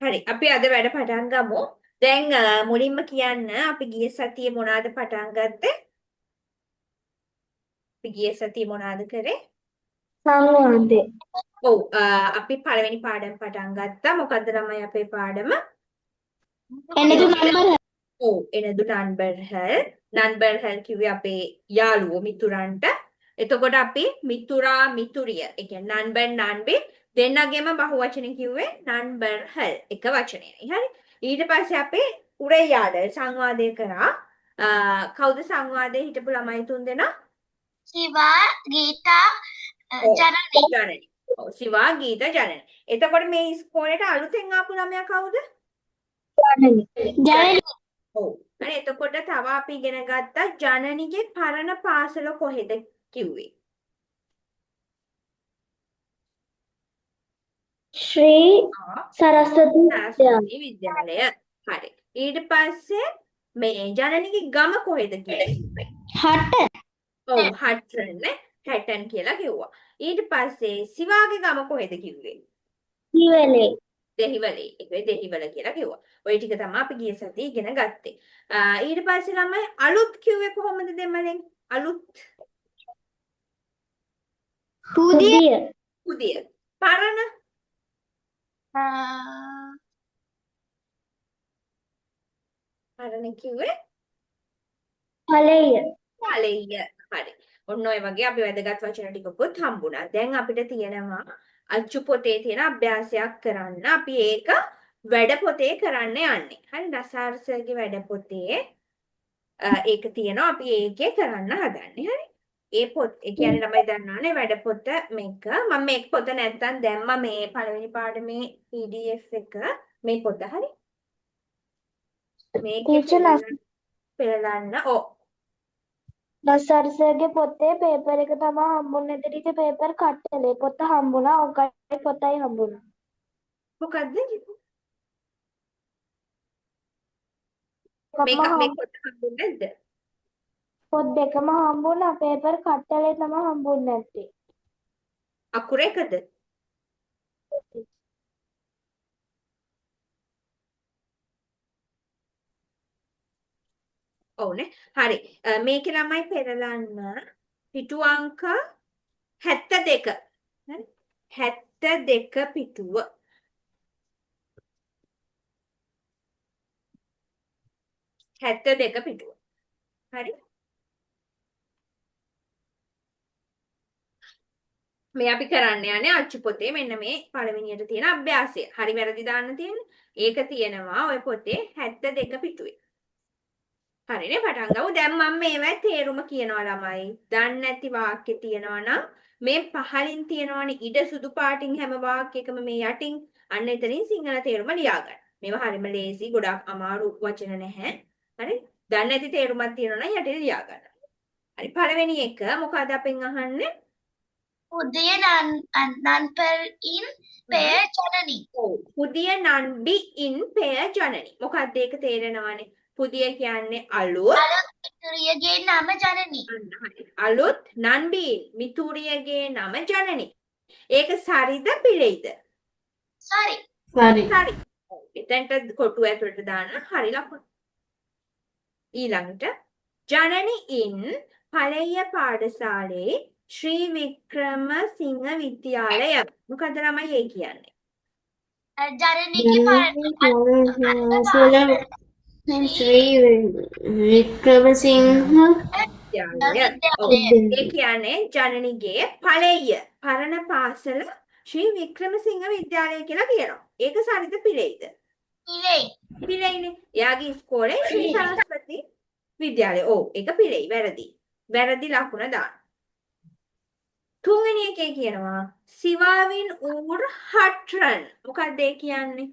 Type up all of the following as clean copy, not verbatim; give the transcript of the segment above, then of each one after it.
හරි අපි අද වැඩ පටන් ගමු. දැන් මුලින්ම කියන්න අපි ගිය සතියේ මොනවාද පටන් ගත්තේ? අපි ගිය සතියේ මොනවාද කරේ? සංවාදේ. ඔව් අපි පළවෙනි පාඩම පටන් ගත්තා. මොකද්ද ළමයි අපේ පාඩම? එනදු නම්බර ඔව් එනදු නන්බර්හල්. නන්බර්හල් කිව්වේ අපේ යාළුවෝ මිතුරන්ට. එතකොට අපි මිතුරා මිතුරිය. ඒ කියන්නේ නන්බර් නන්බි දෙන්නගෙම බහුවචන කිව්වේ නන්බර්හල් එක වචනයයි. හරි. ඊට පස්සේ අපි උරයාඩ සංවාදය කරා. කවුද සංවාදයේ හිටපු ළමයි තුන්දෙනා? සිවා ගීතා ජනනි. ජනනි. ඔව් සිවා ගීත ජනනි. එතකොට මේ ඉස්කෝලේට අලුතෙන් ආපු ළමයා කවුද? ජනනි. ඔව්. අනේ එතකොට තව අපි ඉගෙන ගත්තා ජනනිගේ පරණ පාසල කොහෙද කිව්වේ? ශ්‍රී සරස්වති සරස්වති විද්‍යාලය. හරි. ඊට පස්සේ මේ ජනනිගේ ගම කොහෙද කිව්වේ? හට. ඔව් හට්ටන් නේ. හැටන් කියලා කිව්වා. ඊට පස්සේ සිවාගේ ගම කොහෙද කිව්වේ? දිවලේ. දෙහිවලේ. ඒකේ දෙහිවල කියලා කිව්වා. ওই ටික තමයි අපි ගිය සතියේ ඉගෙන ගත්තේ. ඊට පස්සේ ළමයි අලුත් කිව්වේ කොහොමද දෙමළෙන්? අලුත් පුදිය. පුදිය. පරණ පරණ කිව්වේ ඵලය. ඵලය. හරි. ඔන්න ඔය වගේ අපි වැදගත් වචන ටිකකුත් හම්බුණා. දැන් අපිට තියෙනවා අච්චු පොතේ තියෙන අභ්‍යාසයක් කරන්න. අපි ඒක වැඩ පොතේ කරන්න යන්නේ. හරි රසාර්සගේ වැඩ පොතේ ඒක තියෙනවා අපි ඒකේ කරන්න හදන්නේ. හරි. ඒ පොත් ඒ කියන්නේ ළමයි දන්නවනේ වැඩ පොත මේක. මම මේක පොත නැත්තම් දැම්මා මේ පළවෙනි පාඩමේ PDF එක මේ පොත හරි. මේකේ පෙරලන්න ඕ නසර්සගේ පොතේ පේපර් එක තමයි හම්බුනේ. දෙරික පේපර් කට්ටලේ පොත හම්බුණා. ඔකයි පොතයි හම්බුණා. මොකද්ද එකම මේ පොත හම්බුනේ නැද්ද? පොත් දෙකම හම්බුණා. පේපර් කට්ටලේ තමයි හම්බුන්නේ නැත්තේ. අකුර එකද? ඔව්නේ. හරි. මේකේ ළමයි පෙරලන්න පිටු අංක 72. හරි. 72 පිටුව. 72 පිටුව. හරි. මේ අපි කරන්න යන්නේ අච්චු පොතේ මෙන්න මේ පළවෙනියට තියෙන අභ්‍යාසය. හරි වැරදි දාන්න තියෙන්නේ. ඒක තියෙනවා ඔය පොතේ 72 පිටුවේ. හරිනේ පටන් ගමු. දැන් මම මේවයි තේරුම කියනවා ළමයි. දන්නේ නැති වාක්‍ය තියෙනවා නම් මේ පහලින් තියෙනවනේ ඉඩ සුදු පාටින් හැම වාක්‍යයකම මේ යටින් අන්න එතනින් සිංහල තේරුම ලියා ගන්න. මේවා හරිම ලේසි. ගොඩක් අමාරු වචන නැහැ. හරි? දන්නේ නැති තේරුමක් තියෙනවා නම් යටින් ලියා ගන්න. හරි පළවෙනි එක මොකද අපෙන් අහන්නේ? පුදිය නන්පර් ඉන් පෙය ජනනි. ඔව්. පුදිය නන්බි ඉන් පෙය ජනනි. මොකක්ද ඒක තේරෙනවනේ. පුදිය කියන්නේ අලුත්. මිතුරියගේ නම ජනනි. අලුත් නන්බි මිතුරියගේ නම ජනනි. ඒක සරිද පිළියිද? සරි. හරි. එතනට කොටුව ඇතුළට දාන්න හරි ලකුණු. ඊළඟට ජනනි ඉන් පළය පාඨශාලේ ශ්‍රී වික්‍රමසිංහ විද්‍යාලය. මොකද ළමයි ඒ කියන්නේ? ජනනිගේ ශ්‍රී වික්‍රමසිංහ ඒ කියන්නේ ජනනිගේ ඵලය පරණ පාසල ශ්‍රී වික්‍රමසිංහ විද්‍යාලය කියලා කියනවා. ඒක සරිද පිළියිද? පිළෙයි. පිළියිනේ. එයාගේ ඉස්කෝලේ ශ්‍රී සරස්වති විද්‍යාලය. ඔව් ඒක පිළියි. වැරදි. වැරදි ලකුණ දාන්න. තුන්වෙනි එකේ කියනවා සිවාවින් ඌර් හට්රන්. මොකක්ද ඒ කියන්නේ?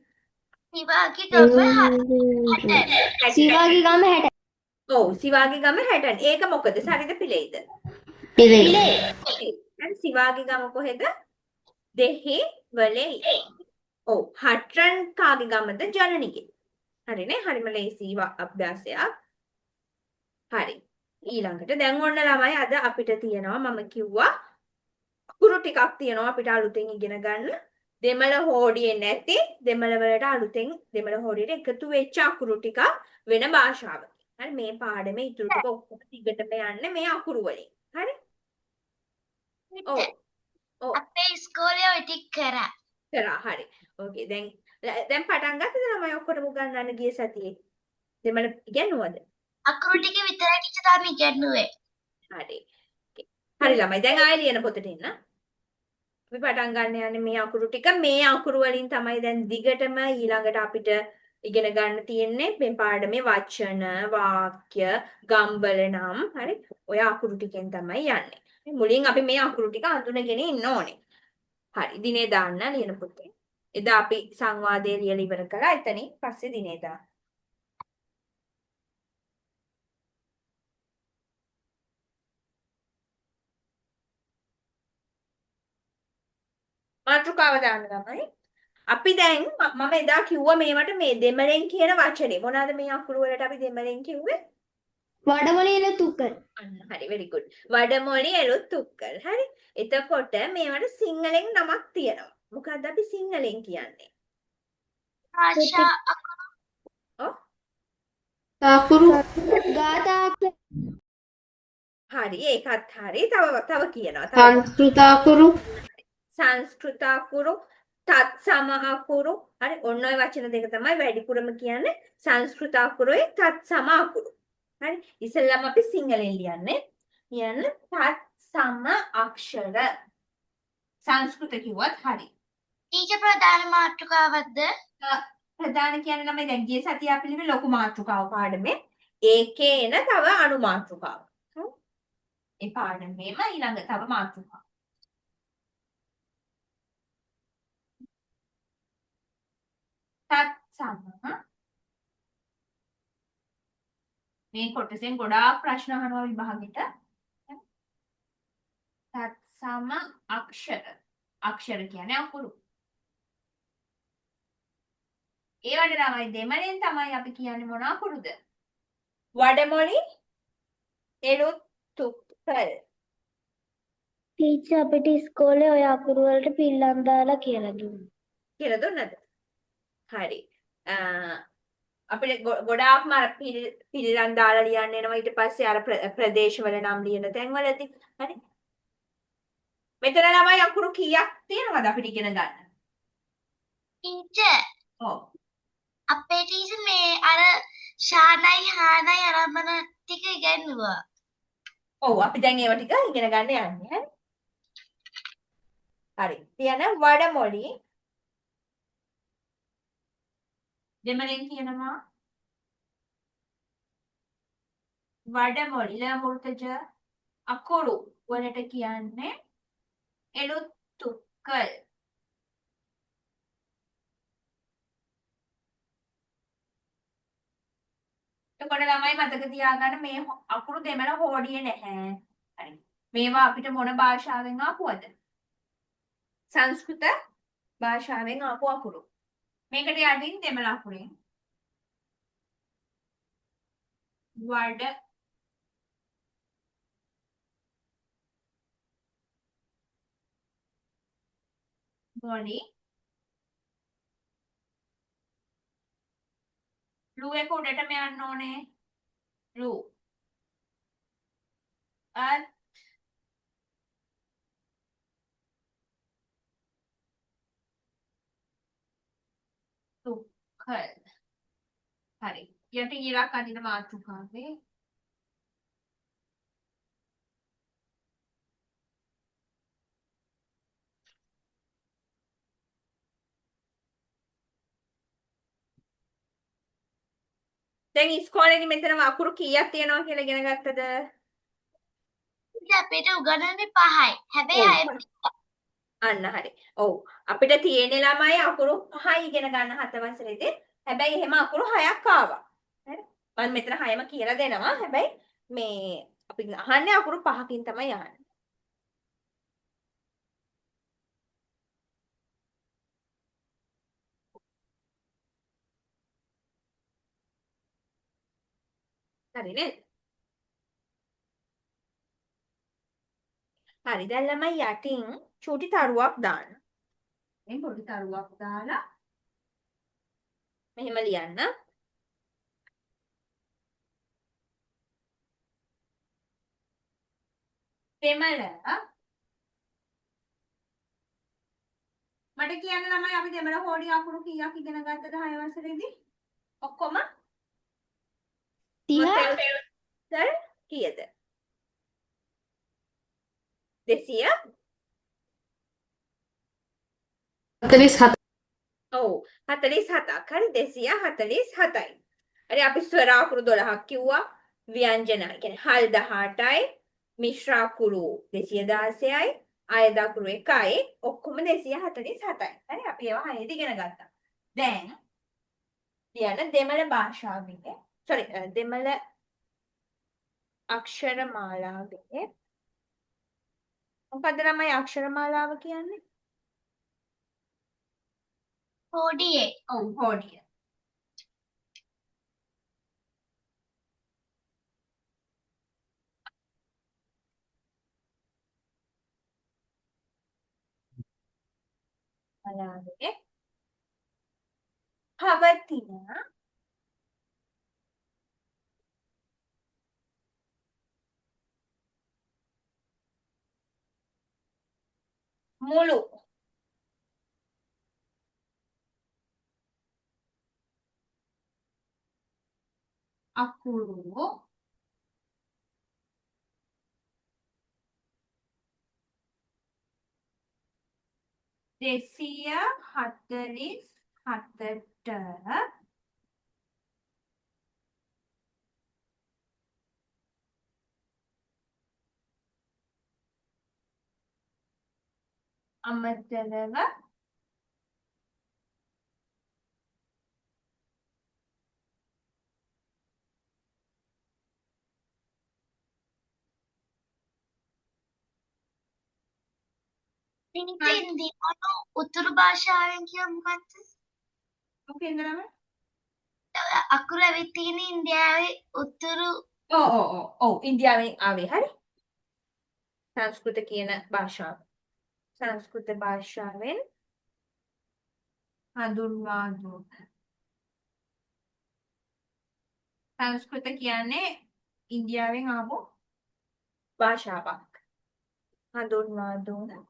සිවාගේ ගම සිවාගේ ගම 60. ඔව් සිවාගේ ගම 60. ඒක මොකද? සරිද පිළියිද? පිළේ. දැන් සිවාගේ ගම කොහෙද? දෙහිවලේ. ඔව් හට්රන් කාගේ ගමද? ජනනිගේ. හරිනේ? හරිම ලේසි අභ්‍යාසයක්. හරි. ඊළඟට දැන් ඔන්න ළමයි අද අපිට තියෙනවා මම කිව්වා අකුරු ටිකක් තියෙනවා අපිට අලුතෙන් ඉගෙන ගන්න. දෙමළ හෝඩියේ නැති දෙමළ වලට අලුතෙන් දෙමළ හෝඩියට එකතු වෙච්ච අකුරු ටිකක් වෙන භාෂාවකින්. හරි මේ පාඩමේ ඉතුරු ටික ඔක්කොම දිගටම යන්නේ මේ අකුරු වලින්. හරි? ඔව්. ඔව්. අපේ ඉස්කෝලේ ඔය ටික කරා. කරා හරි. ඕකේ දැන් පටන් ගත්තද ළමයි ඔක්කොටම උගන්වන්න ගිය සතියේ? දෙමළ ඉගෙනුවද? අකුරු ටික විතරයි ටීචර් තාම ඉගෙනුවේ. හරි. හරි ළමයි දැන් ආයෙ ලියන පොතට එන්න. අපි පටන් ගන්න යන්නේ මේ අකුරු ටික මේ අකුරු වලින් තමයි දැන් දිගටම ඊළඟට අපිට ඉගෙන ගන්න තියෙන්නේ මේ පාඩමේ වචන වාක්‍ය ගම්බල නම් හරි ඔය අකුරු ටිකෙන් තමයි යන්නේ. මුලින් අපි මේ අකුරු ටික හඳුනගෙන ඉන්න ඕනේ. හරි දිනේ දාන්න ලියන පොතේ. එදා අපි සංවාදයේ ලියලා ඉවර කළා. එතනින් පස්සේ දිනේ දාන්න. මාතෘකාව දාන්න තමයි. අපි දැන් මම එදා කිව්වා මේවට මේ දෙමළෙන් කියන වචනේ. මොනවාද මේ අකුරු වලට අපි දෙමළෙන් කිව්වේ? වඩමොලි එලතුකල්. අන්න හරි very good. වඩමොලි එළුත් උක්කල්. හරි. එතකොට මේවට සිංහලෙන් නමක් තියෙනවා. මොකද්ද අපි සිංහලෙන් කියන්නේ? ආශා ඔව්. අකුරු ගාථා හරි ඒකත් හරි. තව කියනවා. සංස්කෘත අකුරු සංස්කෘත අකුරු තත්සම අකුරු හරි ඔන්න ඔය වචන දෙක තමයි වැඩිපුරම කියන්නේ සංස්කෘත අකුරුයි තත්සම අකුරු හරි ඉස්සෙල්ලාම අපි සිංහලෙන් ලියන්නේ තත්සම අක්ෂර සංස්කෘත කිව්වත් හරි ඊට ප්‍රධාන මාතෘකාවක්ද ප්‍රධාන කියන්නේ නම් දැන් ගිය සතිය අපි ලිව්වේ ලොකු මාතෘකාව පාඩමේ ඒකේ එන තව අනු මාතෘකාව ඒ පාඩමේම ඊළඟ තව මාතෘකාව තත්සම මේ කොටසෙන් ගොඩාක් ප්‍රශ්න අහනවා විභාගෙට තත්සම අක්ෂර කියන්නේ අකුරු ඒ වගේ තමයි දෙමළෙන් තමයි අපි කියන්නේ මොන අකුරුද වඩමොලි එළුත් තුක්කල් ටීචර් අපිට ඉස්කෝලේ ඔය අකුරු වලට පිල්ලම් දාලා කියලා දුන්නා. කියලා දුන්නද හරි අපිට ගොඩාක්ම අර පිළිලන් දාලා ලියන්න එනවා ඊට පස්සේ අර ප්‍රදේශවල නම් ලියන තැන්වලදී හරි මෙතන ළමයි අකුරු කීයක් තියෙනවද අපිට ඉගෙන ගන්න ටීචර් ඔව් අපේ ටීචර් මේ අර ශානයි හානයි ආරම්භන ටික ඉගෙනුවා. ඔව් අපි දැන් ඒවා ටික ඉගෙන ගන්න යන්නේ හරි තියන වඩමොලි දෙමළෙන් කියනවා වඩමොලි ලමුර්තජ අකුරු වලට කියන්නේ එළුත් තුක්කල් එතකොට ළමයි මතක තියාගන්න මේ අකුරු දෙමළ හෝඩියේ නැහැ හරි මේවා අපිට මොන භාෂාවෙන් ආපුවද සංස්කෘත භාෂාවෙන් ආපු අකුරු මේකට යටින් දෙමළ අකුරෙන් වඩ මොලි ලු එක උඩටම යන්න ඕනේ ලු අත් තුක්කල් හරි යටින් ඉරක් අදින මාතෘකාවේ දැන් ඉස්කෝලේදී මෙතන අකුරු කීයක් තියෙනවා කියලා ඉගෙන ගත්තද? අපිට උගන්වන්නේ 5යි. හැබැයි අන්න හරි. ඔව්. අපිට තියෙන ළමයි අකුරු 5යි ඉගෙන ගන්න 7 වසරේදී. හැබැයි එහෙම අකුරු 6ක් ආවා. හරි. මම මෙතන 6ම කියලා දෙනවා. හැබැයි මේ අපි අහන්නේ අකුරු 5කින් තමයි අහන්නේ. හරි නේද? හරි දැන් ළමයි යටින් චූටි තරුවක් දාන්න. මේ පොඩි තරුවක් දාලා මෙහෙම ලියන්න. දෙමළ මට කියන්න ළමයි අපි දෙමළ හෝඩි අකුරු කීයක් ඉගෙන ගත්තද 6 වසරේදී? ඔක්කොම 30 මතක කීයද? 200 47. ඔව් 47ක් හරි 247යි. හරි අපි ස්වර අකුරු 12ක් කිව්වා. ව්‍යංජන කියන්නේ හල් 18යි මිශ්‍ර අකුරු 216යි අයද අකුරු 1යි ඔක්කොම 247යි. හරි අපි ඒවා හයේදී ඉගෙන ගත්තා. දැන් ලියන්න දෙමළ භාෂාවේ දෙමළ අක්ෂර මාලාවේ මොකද්ද ළමයි අක්ෂර මාලාව කියන්නේ? හෝඩියේ ඔව් හෝඩිය. මාලාවේ පවතින මුළු අකුරු දෙසිය හතලිස් හතට අමතරව ඉතින් ඉන්දියානු උතුරු භාෂාවෙන් කිය මොකක්ද? මොකෙන්ද ළමයි? අකුරු ඇවිත් තියෙන ඉන්දියාවේ උතුරු ඔව් ඉන්දියාවෙන් ආවේ හරි. සංස්කෘත කියන භාෂාව. සංස්කෘත භාෂාවෙන් හඳුන්වා දුන්. සංස්කෘත කියන්නේ ඉන්දියාවෙන් ආපු භාෂාවක්. හඳුන්වා දුන්.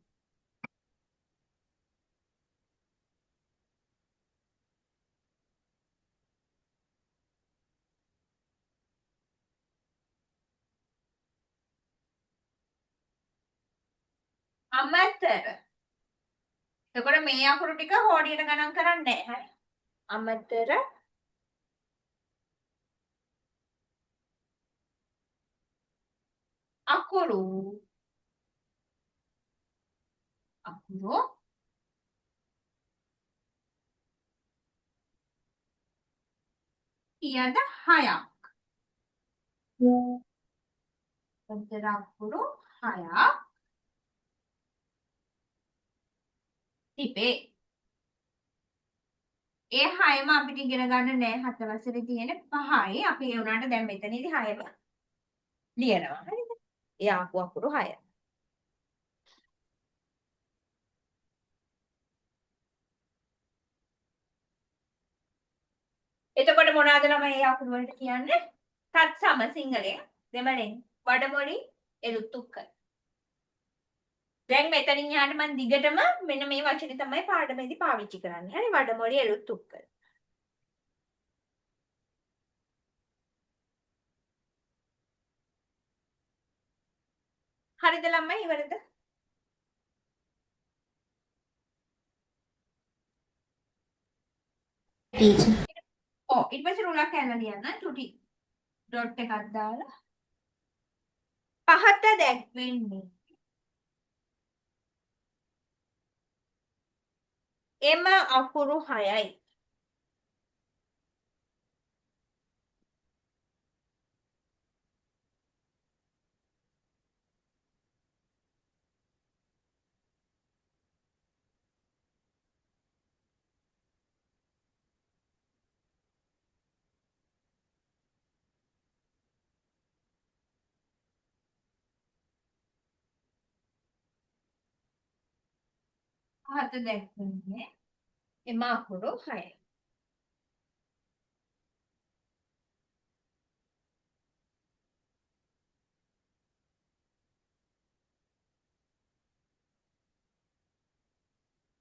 අමතර. එතකොට මේ අකුරු ටික හෝඩියට ගණන් කරන්නේ නැහැ. හරි. අමතර අකුරු කීයද 6ක්. අමතර අකුරු 6ක් තිබේ. ඒ 6ම අපිට ඉගෙන ගන්න නෑ 7 වසරේ තියෙන 5යි. අපි ඒ උනාට දැන් මෙතනදී 6ම ලියනවා. හරිද? ඒ ආපු අකුරු 6. එතකොට මොනවාද ළමයි ඒ අකුරු වලට කියන්නේ? තත්සම සිංහලෙන් දෙමළෙන් වඩමොழி එළුතුක්කල්. දැන් මෙතනින් යහට මම දිගටම මෙන්න මේ වචනේ තමයි පාඩමේදී පාවිච්චි කරන්නේ. හරි වඩමොழி එළුතුක්කල්. හරිද ළමයි ඉවරද? ඔව් ඊට පස්සේ රුලක් ඇල්ලලා ලියන්න චුටි ඩොට් එකක් දාලා පහත දැක්වෙන්නේ එම අකුරු 6යි. පහත දැක්වෙන්නේ එම අකුරු 6යි.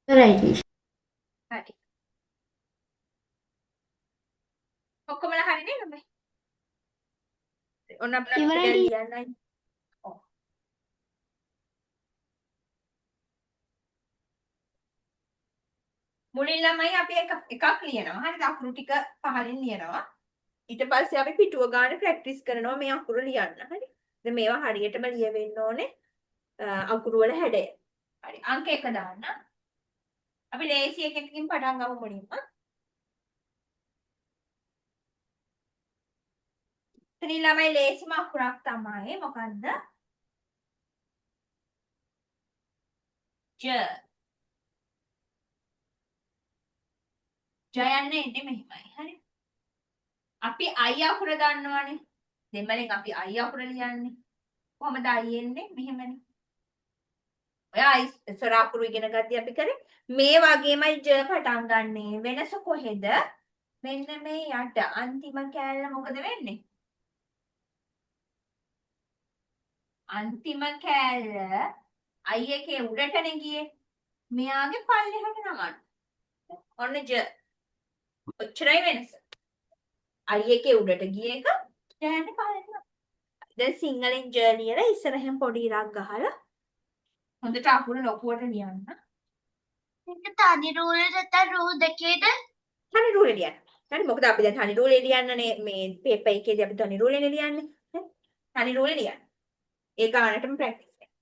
ඉවරයි. හරි. ඔක්කොමලා හරි නේද මේ? ඔන්න අපිට ඉවරයි. දැන් ලියන්නයි. ඔව්. මුලින් ළමයි අපි එකක් ලියනවා. හරිද? අකුරු ටික පහලින් ලියනවා. ඊට පස්සේ අපි පිටුව ගන්න ප්‍රැක්ටිස් කරනවා මේ අකුරු ලියන්න. හරි? දැන් මේවා හරියටම ලියවෙන්න ඕනේ අකුරු වල හැඩය. හරි. අංක 1 දාන්න. අපි ලේසි එකකින් පටන් ගමු මුලින්ම. ඉතින් ළමයි ලේසිම අකුරක් තමයි මොකද්ද? ජ. ජ යන්නේ එන්නේ මෙහිමයි. හරි? අපි I අකුර දන්නවනේ. දෙමළෙන් අපි I අකුර ලියන්නේ. කොහමද I එන්නේ? මෙහෙමනේ. ඔයා ඉස්සර අකුරු ඉගෙන ගත්තී අපි කරේ. මේ වගේමයි ජ පටන් ගන්නෙ. වෙනස කොහෙද? මෙන්න මේ යට අන්තිම කෑල්ල මොකද වෙන්නේ? අන්තිම කෑල්ල I එකේ උඩටනේ ගියේ. මෙයාගේ පල්ලෙහාට නමන්න. ඔන්න ජ. ඔච්චරයි වෙනස. I එකේ උඩට ගිය එක ජයන්නේ පල්ලෙහාට. දැන් සිංහලෙන් ජ ලියලා ඉස්සරහෙන් පොඩි ඉරක් ගහලා හොඳට අකුරු ලොකුවට ලියන්න. මේක තනි රූලෙ නැත්නම් රූල් දෙකේද? තනි රූලේ ලියන්න. හරි මොකද අපි දැන් තනි රූලේ ලියන්නනේ මේ පේපර් එකේදී අපි තනි රූලේනේ ලියන්නේ. තනි රූලේ ලියන්න. ඒ ගානටම ප්‍රැක්ටිස් කරන්න.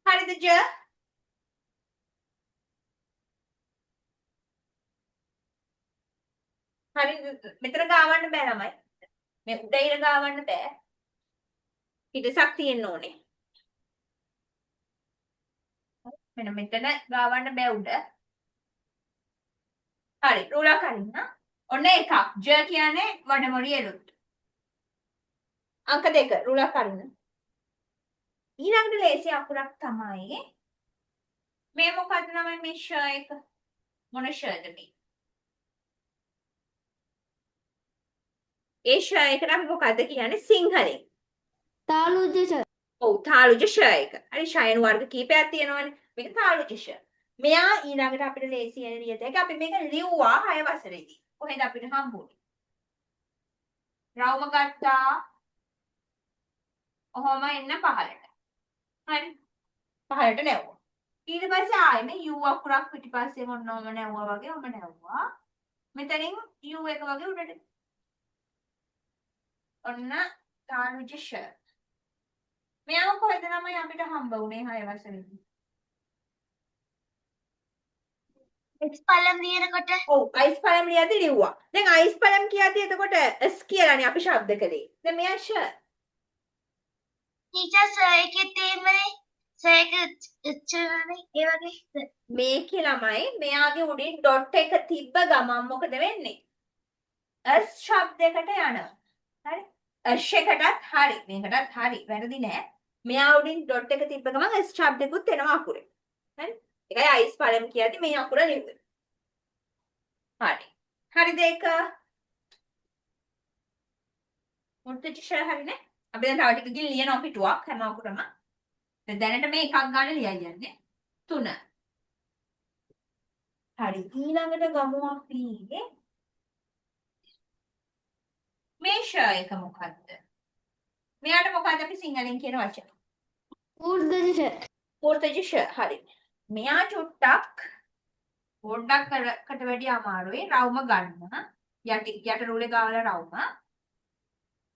හරිද ජ? හරි මෙතන ගාවන්න බෑ ළමයි. මේ උඩ ඉර ගාවන්න බෑ. පිටසක් තියෙන්න ඕනේ. මෙන්න මෙතන ගාවන්න බෑ උඩ. හරි රූලක් අරින්න. ඔන්න එකක්. ජ කියන්නේ වඩමොළි එළුත්. අංක 2 රූලක් අරින්න. ඊළඟට ලේසි අකුරක් තමයි මේ මොකද්ද ළමයි මේ ෂ එක? මොන ෂද මේ? ඒ ෂ එකට අපි මොකද්ද කියන්නේ සිංහලෙන්? තාලුජ ඔව් තාලුජ ෂ එක. හරි ෂයන වර්ග කීපයක් තියෙනවනේ. මේක තාලුජ ෂ. මෙයා ඊළඟට අපිට ලේසි වෙන ලියත එක අපි මේක ලිව්වා 6 වසරේදී. කොහෙද අපිට හම්බුනේ? රවුම ගත්තා. ඔහොම එන්න පහළට. හරි. පහළට නැවුවා. ඊට පස්සේ ආයෙ මේ u අකුරක් පිටිපස්සේ මොනවම නැවුවා වගේ ඔම නැවුවා. මෙතනින් u එක වගේ උඩට. ඔන්න තාලුජ ෂ. මෙයාම කොහෙද ළමයි අපිට හම්බ වුනේ 6 වසරේදී? එක්ස් පළම් ලියනකොට ඔව් අයිස් පළම් ලියද්දි ලිව්වා. දැන් අයිස් පළම් කියද්දි එතකොට s කියලානේ අපි ශබ්ද කළේ. දැන් මෙයා ෂ. ටීචර් සර් එකේ තියෙන්නේ සර් එක උච්චාරණේ ඒ වගේ මේකේ ළමයි මෙයාගේ උඩින් ඩොට් එක තිබ්බ ගමන් මොකද වෙන්නේ? s ශබ්දයකට යනවා. හරි? s එකටත් හරි. මේකටත් හරි. වැරදි නෑ. මෙයා උඩින් ඩොට් එක තිබ්බ ගමන් s ශබ්දෙකුත් එනවා අකුරේ. හරි? ඒකයි අයිස් පළම් කියද්දි මේ අකුර ලිව්වේ. හරි. හරිද ඒක? මුර්තජිෂ හරිනේ? අපි දැන් තව ටිකකින් ලියනවා පිටුවක් හැම අකුරම. දැනට මේ එකක් ගන්න ලියයි යන්නේ. 3. හරි. ඊළඟට ගමු අපි මේ ෂ එක මොකද්ද? මෙයාට මොකද්ද අපි සිංහලෙන් කියන වචන? මුර්තජිෂ හරි. මෙයා චුට්ටක් පොඩ්ඩක්කට වැඩි අමාරුයි රවුම ගන්න. යට රූලේ ගාවලා රවුම.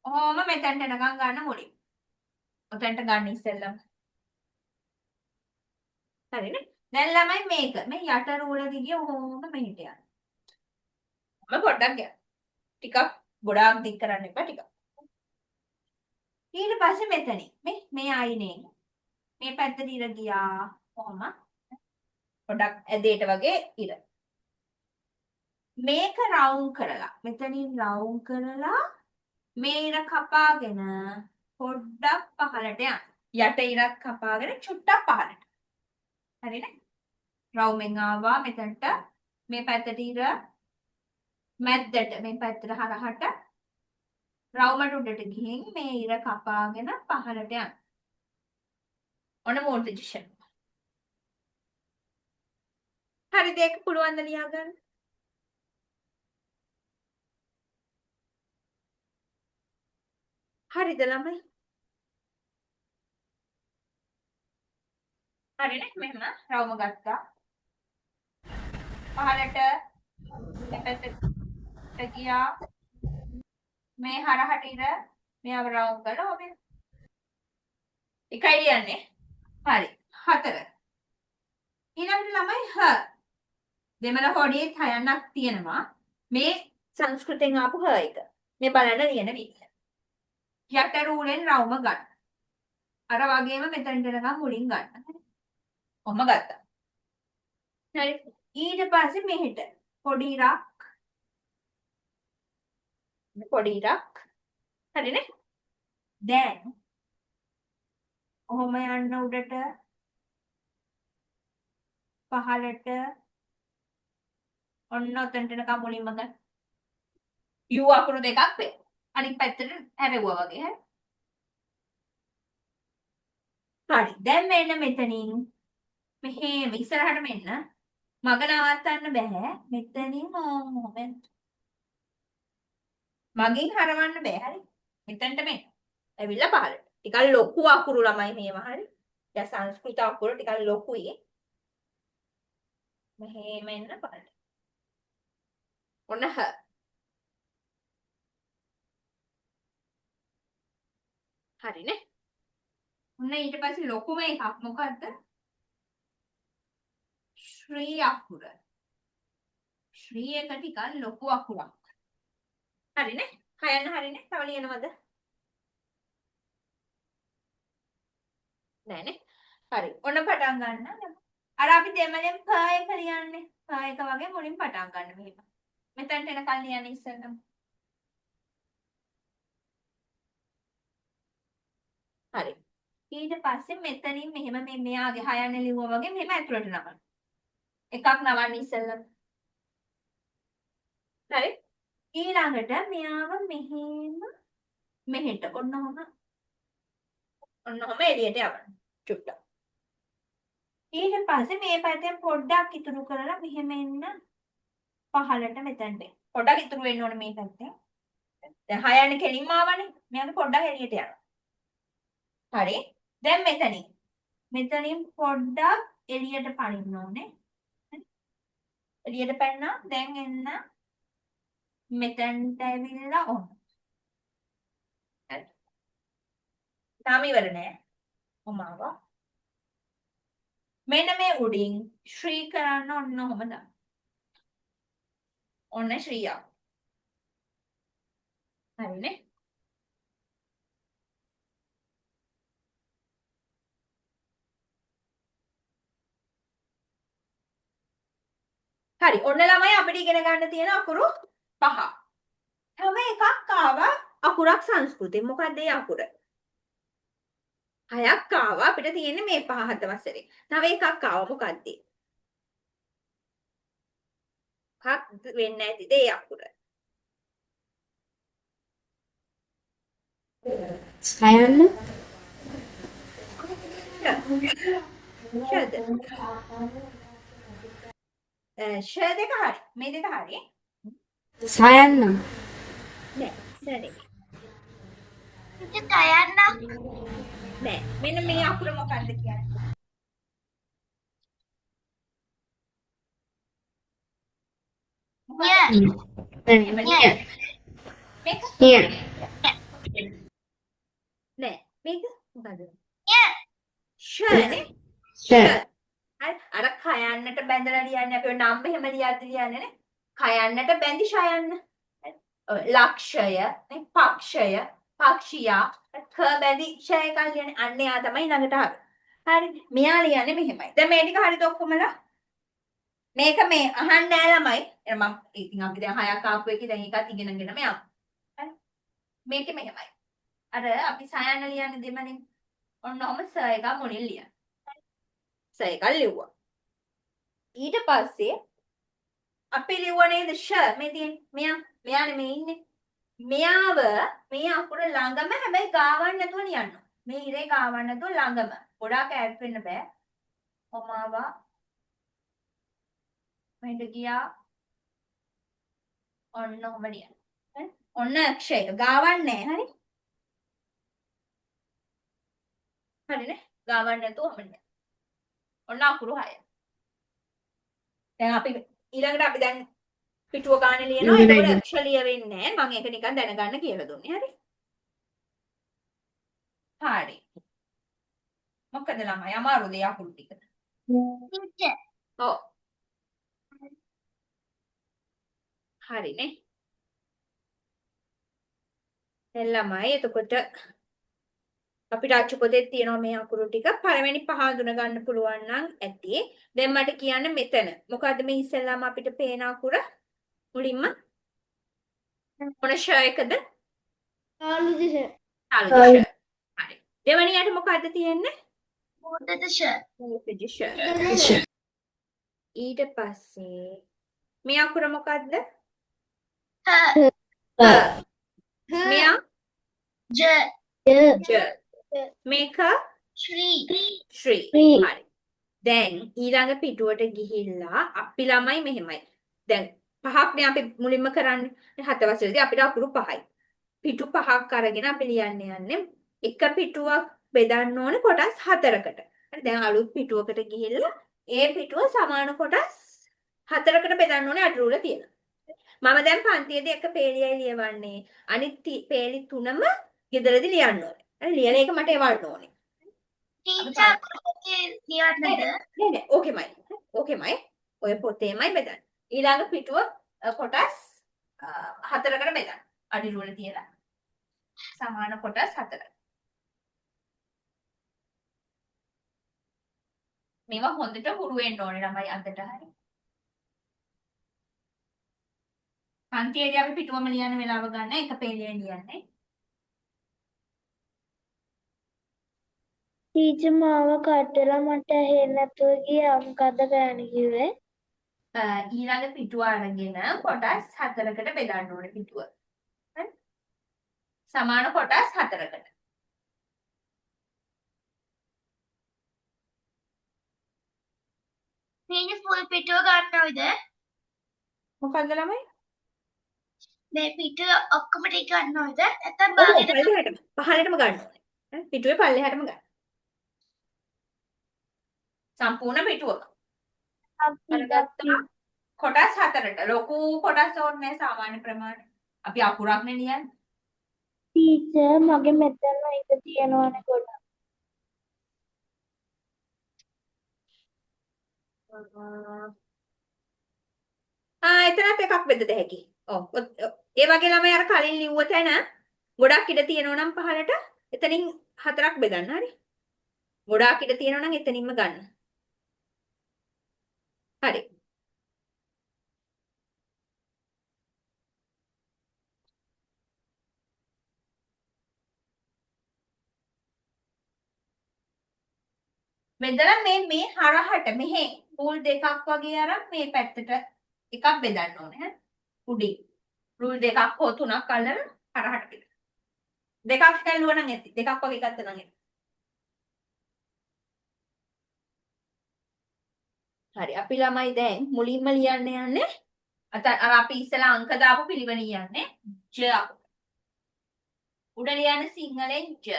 ඔහොම මෙතනට එනකන් ගන්න මුලින්. ඔතනට ගන්න ඉස්සෙල්ලම. හරිනේ? දැන් ළමයි මේක මේ යට රූල දිගේ ඔහොම මෙහෙට යන්න. මම පොඩ්ඩක් ගියා. ටිකක් ගොඩාක් දික් කරන්න එපා ටිකක්. ඊට පස්සේ මෙතනින් මේ ආයිනේ මේ පැත්තට ඉර ගියා. කොහොම? පොඩ්ඩක් ඇදේට වගේ ඉර. මේක රවුන්ඩ් කරලා මෙතනින් රවුන්ඩ් කරලා මේ ඉර කපාගෙන පොඩ්ඩක් පහළට යන්න. යට ඉරක් කපාගෙන චුට්ටක් පහළට. හරිනේ? රවුමෙන් ආවා මෙතනට මේ පැත්තට ඉර මැද්දට මේ පැත්තට හරහට රවුමට උඩට ගිහින් මේ ඉර කපාගෙන පහළට යන්න. ඔන්න මෝල් පොසිෂන්. හරිද? ඒක පුළුවන් ද ලියා ගන්න? හරිද ළමයි? හරිනේ? මෙහෙම රවුම ගත්තා. පහළට මේ පැත්තට ගියා. මේ හරහට ඉර මෙයාව රවුම් කරලා ඔබේ එකයි ලියන්නේ. හරි. 4. ඊළඟට ළමයි හ. දෙමළ හොඩියේ හයන්නක් තියෙනවා. මේ සංස්කෘතෙන් ආපු හ එක. මේ බලන්න ලියන විදිහ. යට රූලෙන් රවුම ගන්න. අර වගේම මෙතනට එනකම් මුලින් ගන්න. ඔහම ගත්තා. හරි. ඊට පස්සේ මෙහෙට පොඩි ඉරක් පොඩි ඉරක් හරිනේ? දැන් ඔහොම යන්න උඩට පහළට ඔන්න ඔතනට එනකම් මුලින්ම ගන්න. U අකුරු දෙකක් වේ. අනිත් පැත්තට හැරෙවුවා වගේ හරි. හරි. දැන් මෙන්න මෙතනින් මෙහෙම ඉස්සරහට මෙන්න මග නවත්තන්න බෑ. මෙතනින් මොමෙන් මගින් හරවන්න බෑ හරි. මෙතනට මෙන්න. ඇවිල්ලා පහළට. ටිකක් ලොකු අකුරු ළමයි මේව හරි. දැන් සංස්කෘත අකුරු ටිකක් ලොකුයි. මෙහෙම එන්න පහළට. ඔන්න හ. හරිනේ? ඔන්න ඊට පස්සේ ලොකුම එකක් මොකද්ද? ශ්‍රී අකුර. ශ්‍රී එක ටිකක් ලොකු අකුරක්. හරිනේ? හයන්න හරිනේ? තව ලියනවද? නෑනේ. හරි. ඔන්න පටන් ගන්න. අර අපි දෙමළෙන් ක එක ලියන්නේ. ක එක වගේ මුලින් පටන් ගන්න මෙහෙම. මෙතනට එනකන් ලියන්නේ ඉස්සෙල්ලම. හරි. ඊට පස්සේ මෙතනින් මෙහෙම මේ මෙයාගේ හයන්න ලිව්වා වගේ මෙහෙම ඇතුළට නමන්න. එකක් නවන්න ඉස්සෙල්ලම. හරි. ඊළඟට මෙයාව මෙහෙම මෙහෙට ඔන්නෝම එළියට යවන්න. චුට්ටක්. ඊට පස්සේ මේ පැත්තෙන් පොඩ්ඩක් ඉතුරු කරලා මෙහෙම එන්න පහළට මෙතනට. පොඩ්ඩක් ඉතුරු වෙන්න ඕනේ මේ පැත්තෙන්. දැන් හයන්න කෙලින්ම ආවනේ. මෙයාගේ පොඩ්ඩක් එළියට යනවා. හරි. දැන් මෙතනින් පොඩ්ඩක් එළියට පනින්න ඕනේ. එළියට පැන්නා. දැන් එන්න මෙතනට ඇවිල්ලා ඔන්න. හරි. තාම ඉවර නෑ. ඔමාව. මෙන්න මේ උඩින් ශ්‍රී කරන්න ඔන්න ඔහම දාන්න. ඔන්න ශ්‍රියා. හරිනේ? හරි. ඔන්න ළමයි අපිට ඉගෙන ගන්න තියෙන අකුරු 5. තව එකක් ආවා අකුරක් සංස්කෘතෙන්. මොකක්ද ඒ අකුර? 6ක් ආවා අපිට තියෙන්නේ මේ 5 7 වසරේ. තව එකක් ආවා මොකක්ද? හක් වෙන්නේ නැතිද ඒ අකුර? සයන්න ෂද. ෂ දෙක හරි. මේ දෙක හරි. සයන්න නෑ සරේ. ඉතින් කයන්න නෑ. මෙන්න මේ අකුර මොකක්ද කියන්නේ? මේක නිය නෑ. මේක මොකද්ද? ෂනේ. ෂ අර කයන්නට බැඳලා ලියන්නේ අපි නම් එහෙම ලියන්නේ නේ. කයන්නට බැඳි ෂයන්න. ලක්ෂය, නේ පක්ෂය, පක්ෂියා, ක බැඳි ෂය එකක් ලියන්නේ. අන්න එයා තමයි ළඟට ආවේ. හරි. මෙයා ලියන්නේ මෙහෙමයි. දැන් මේ ටික හරිද ඔක්කොමලා? මේක මේ අහන්න නෑ ළමයි. එහෙනම් මම ඉතින් අපි දැන් 6ක් ආපු එකේ දැන් එකත් ඉගෙනගෙනම යමු. හරි. මේක මෙහෙමයි. අර අපි සයන්න ලියන්නේ දෙමනේ. ඔන්න ඔහම ස එක මුලින් ලියන්න. ස එක ලිව්වා. ඊට පස්සේ අපි ලිව්වා නේද ෂ මේ තියෙන්නේ. මෙයානේ මේ ඉන්නේ. මෙයාව මේ අකුර ළඟම හැබැයි ගාවන්න නැතුව ලියන්න. මේ ඉරේ ගාවන්න නැතුව ළඟම. ගොඩාක් ඈත් වෙන්න බෑ. කොමාවා මෙහෙට ගියා. ඔන්න ඔහම ලියන්න. හරි? ඔන්න අක්ෂය ගාවන්නේ නැහැ. හරි? හරිනේ? ගාවන්න නැතුව ඔහම ලියන්න. ඔන්න අකුරු 6. දැන් අපි ඊළඟට අපි දැන් පිටුව ගානේ ලියනවා. එතකොට අක්ෂර ලියවෙන්නේ නැහැ. මම ඒක නිකන් දැනගන්න කියලා දුන්නේ. හරි? හරි. මොකද ළමයි අමාරුද ඒ අකුරු ටික? ඔව්. හරිනේ. දැන් ළමයි එතකොට අපිට අච්චු පොතේ තියෙනවා මේ අකුරු ටික. පළවෙනි පහ හඳුන ගන්න පුළුවන් නම් ඇති. දැන් මට කියන්න මෙතන. මොකද්ද මේ ඉස්සෙල්ලාම අපිට පේන අකුර? මුලින්ම මොන ෂ එකද? ආලු දිශ. තාලු ෂ. හරි. දෙවැනියට මොකද්ද තියෙන්නේ? මොකටද ෂ? මූර්ධජ ෂ. ඊට පස්සේ මේ අකුර මොකද්ද? මෙයා ජ. ජ. මේක ශ්‍රී. ශ්‍රී. හරි. දැන් ඊළඟ පිටුවට ගිහිල්ලා අපි ළමයි මෙහෙමයි. දැන් පහක්නේ අපි මුලින්ම කරන්නේ. 7 වසරේදී අපිට අකුරු 5යි. පිටු 5ක් අරගෙන අපි ලියන්න යන්නේ. එක පිටුවක් බෙදන්න ඕනේ කොටස් 4කට. හරි දැන් අලුත් පිටුවකට ගිහිල්ලා ඒ පිටුව සමාන කොටස් 4කට බෙදන්න ඕනේ අඩු රූල තියෙනවා. මම දැන් පන්තියේදී එක පේලියයි ලියවන්නේ. අනිත් පේලි තුනම ගෙදරදී ලියන්න ඕනේ. හරි ලියන එක මට එවන්න ඕනේ. ටීචර් පොතේ ලියන්නද? නෑ ඕකෙමයි. ඕකෙමයි. ඔය පොතේමයි බෙදන්න. ඊළඟ පිටුව කොටස් 4කට බෙදන්න. අඩි රූල තියලා. සමාන කොටස් 4කට. මේවා හොඳට හුරු වෙන්න ඕනේ ළමයි අදට හරි. පන්තියේදී අපි පිටුවම ලියන්න වෙලාව ගන්න එක පේලියෙන් ලියන්නේ. ටීචර් මාව කට්ටලා මට ඇහෙන්නේ නැතුව ගියා. මොකද්ද කරන්න කිව්වේ? ඊළඟ පිටුව අරගෙන කොටස් 4කට බෙදන්න ඕනේ පිටුව. හරි? සමාන කොටස් 4කට. මේ ෆුල් පිටුව ගන්නවද? මොකද්ද ළමයි? මේ පිටුව ඔක්කොම ටික ගන්නවද? නැත්නම් ඔව් බාගෙට පහළටම ගන්න ඕනේ. පිටුවේ පල්ලෙහාටම ගන්න. සම්පූර්ණ පිටුවම. අරගත්තා කොටස් 4ට. ලොකු කොටස් ඕනේ සාමාන්‍ය ප්‍රමාණය. අපි අකුරක්නේ ලියන්නේ. ටීචර් මගේ මෙතන එක තියෙනවනේ ගොඩක්. එතනත් එකක් බෙදද හැකි. ඔව්. ඒ වගේ ළමයි අර කලින් ලිව්ව තැන ගොඩක් ඉඩ තියෙනවා නම් පහලට එතනින් 4ක් බෙදන්න හරි. ගොඩාක් ඉඩ තියෙනවා නම් එතනින්ම ගන්න. හරි. බෙදලා මේ හරහට මෙහෙ රූල් දෙකක් වගේ අරන් මේ පැත්තට එකක් බෙදන්න ඕනේ ඈ. උඩින්. රූල් දෙකක් හෝ තුනක් අල්ලන හරහට බෙදන්න. දෙකක් හැලුවා නම් ඇති. දෙකක් වගේ ගත්තා නම් ඇති. හරි අපි ළමයි දැන් මුලින්ම ලියන්න යන්නේ අර අපි ඉස්සලා අංක දාපු පිළිවෙල ලියන්නේ ජ අකුර. උඩ ලියන්නේ සිංහලෙන් ජ.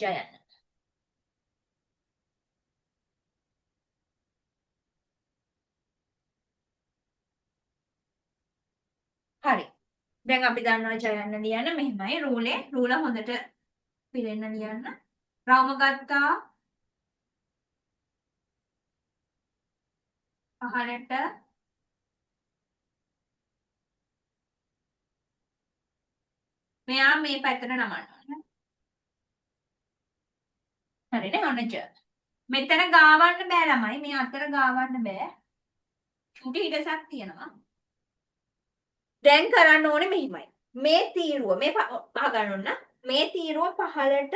ජයන්න. හරි. දැන් අපි දන්නවා ජයන්න ලියන්න මෙහෙමයි රූල හොඳට පිරෙන්න ලියන්න. රවුම ගත්තා. පහළට මෙයා මේ පැත්තට නමන්න ඕනේ. හරිනේ ඔන්න ජ. මෙතන ගාවන්න බෑ ළමයි. මේ අතර ගාවන්න බෑ. චුටි ඉඩසක් තියෙනවා. දැන් කරන්න ඕනේ මෙහිමයි. මේ තීරුව මේ පහ ගන්න ඕන. මේ තීරුව පහලට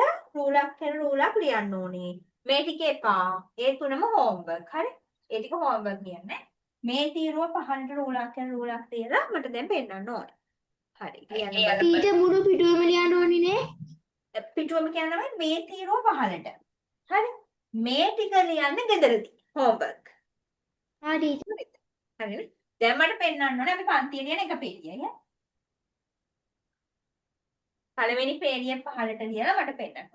රූලක් ලියන්න ඕනේ. මේ ටික එපා. ඒ තුනම හෝම්වර්ක්. හරි? ඒ ටික හෝම්වර්ක් කියන්නේ. මේ තීරුව පහලට රූලක් තියලා මට දැන් පෙන්නන්න ඕනේ. හරි. ලියන්න බලන්න. ඊට මුළු පිටුවම ලියන්න ඕනේ නේ. පිටුවම කියන්නේ මේ තීරුව පහලට. හරි? මේ ටික ලියන්න ගෙදරදී. හෝම්වර්ක්. හරි. හරිනේ. දැන් මට පෙන්නන්න ඕනේ අපි පන්තියේ ලියන එක පේලියයි. පළවෙනි පේලිය පහලට ලියලා මට පෙන්නන්න.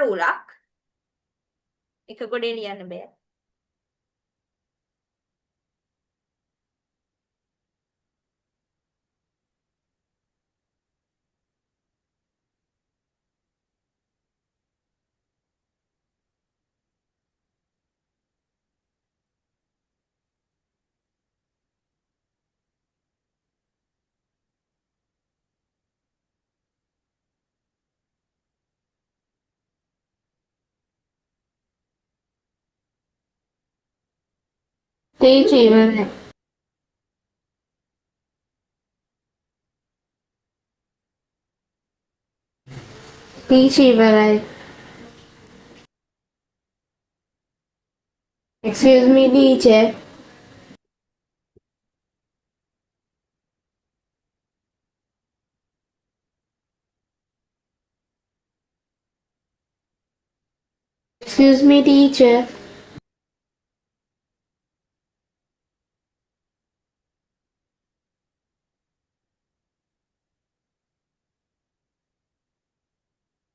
රූලක්. එක ගොඩේ ලියන්න බෑ. Teacher ඉවරයි. Teacher ඉවරයි. Excuse me, teacher. Excuse me, teacher.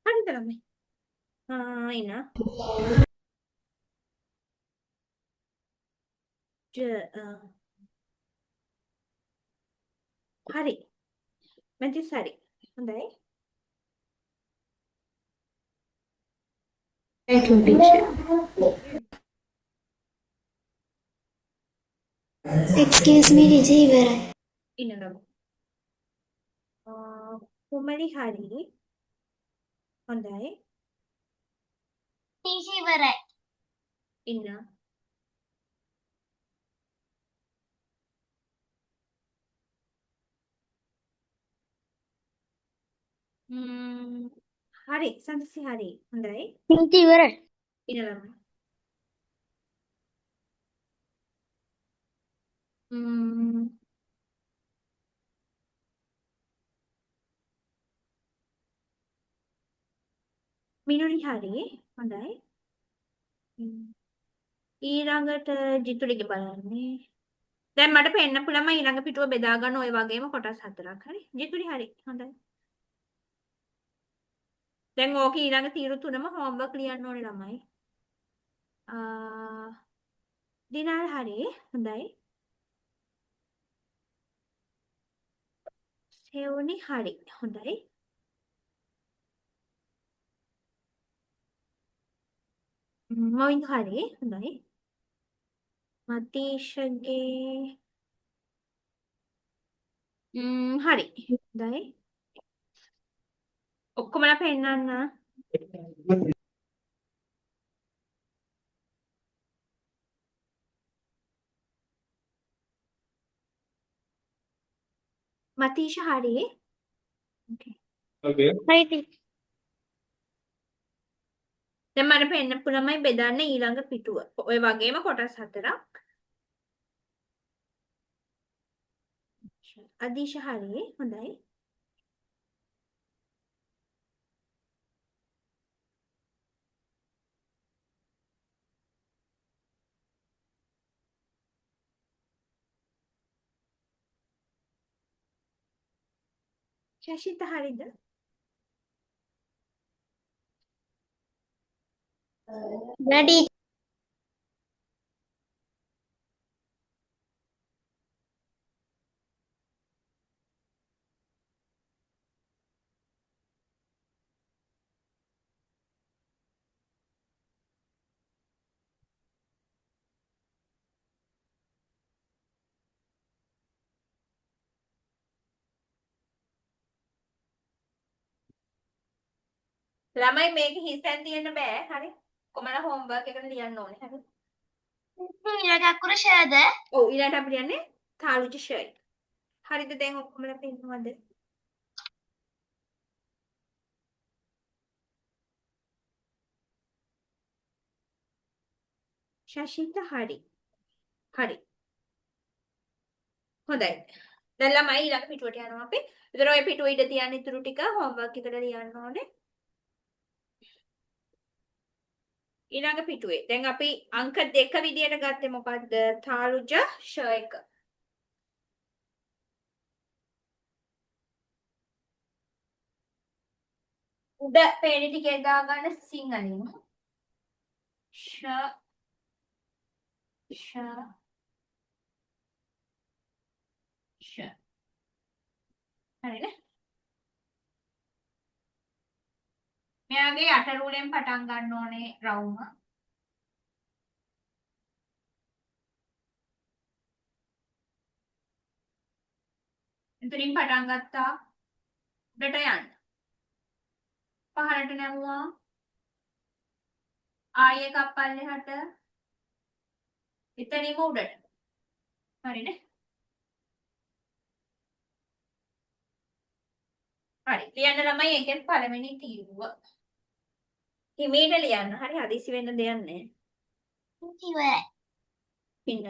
හරිද ළමයි? ඉන්න. හරි. මැතිස් හරි. හොඳයි. Thank you, teacher. Excuse me, teacher ඉවරයි. ඉන්න ළමයි. කුමලි හරි. හොඳයි. teacher ඉවරයි. ඉන්න. හරි සංසි හරි. හොඳයි. teacher ඉවරයි. ඉන්න ළමයි. මිනුනි හරි. හොඳයි. ඊළඟට ජිතුලිගේ බලන්නේ. දැන් මට පෙන්න පුළුවන් ඊළඟ පිටුව බෙදා ගන්න ওই වගේම කොටස් හතරක්. හරි. ජිතුලි හරි. හොඳයි. දැන් ඕක ඊළඟ තීරු තුනම හෝම්වර්ක් ලියන්න ඕනේ ළමයි. දිනාල් හරි. හොඳයි. සෙවුනි හරි. හොඳයි. මොයින් හරි. හොඳයි. මතීෂගේ හරි. හොඳයි. ඔක්කොමලා පෙන්නන්න. මතීෂ හරි. ඕකේ. හරි teacher. දැන් මට පෙන්න පුළුවන්මයි බෙදන්න ඊළඟ පිටුව. ඔය වගේම කොටස් හතරක්. අදීශ හරි. හොඳයි. ශෂිත හරිද? ready. ළමයි මේක හිතෙන් තියෙන්න බෑ. හරි. කොමල හෝම්වර්ක් එකට ලියන්න ඕනේ. හරි. ඊළඟ අකුර ෂද. ඔව් ඊළඟට අපිට යන්නේ තාලුච ෂයි. හරිද දැන් ඔක්කොමලා පෙන්නවද? ශෂිත හරි. හරි. හොඳයි. දැන් ළමයි ඊළඟ පිටුවට යනවා අපි. ඒතර ඔය පිටුව ඉඳ තියන ඉතුරු ටික හෝම්වර්ක් එකට ලියන්න ඕනේ. ඊළඟ පිටුවේ. දැන් අපි අංක 2 විදියට ගත්තේ මොකද්ද? තාලුජ ෂ එක. උඩ පේන ටිකේ දාගන්න සිංහලින්. ෂ ෂ ෂ. හරිනේ? මෙයාගේ අටරුලෙන් පටන් ගන්න ඕනේ රවුම. එතනින් පටන් ගත්තා උඩට යන්න. පහළට නැමුවා. ආයෙ එකක් පල්ලෙහාට. එතනින්ම උඩට. හරිනේ? හරි. ලියන්න ළමයි ඒකෙන් පළවෙනි තීරුව. හිමීට ලියන්න. හරි හදිසි වෙන්න දෙයක් නැහැ. ඉවරයි. පින්න.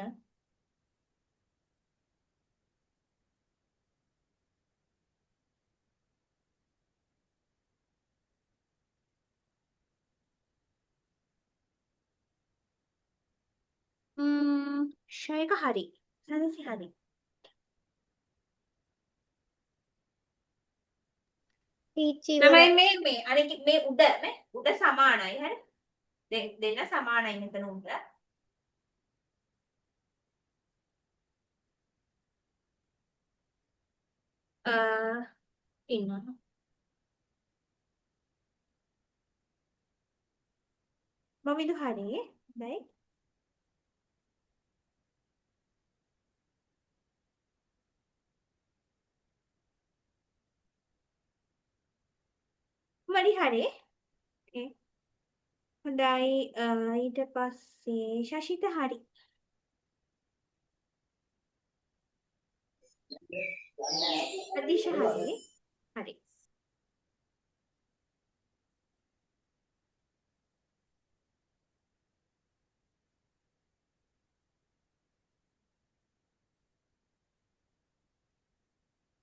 ෂයක හරි. හදිසි හරි. තමයි මේ අනික මේ උඩ නේ උඩ සමානයි හරි. දෙන්න සමානයි මෙතන උඩ. ඉන්නවා. මොවිදු හරි. හොඳයි. මරි හරි. හොඳයි ඊට පස්සේ ශෂිත හරි. අදිශ හරි. හරි.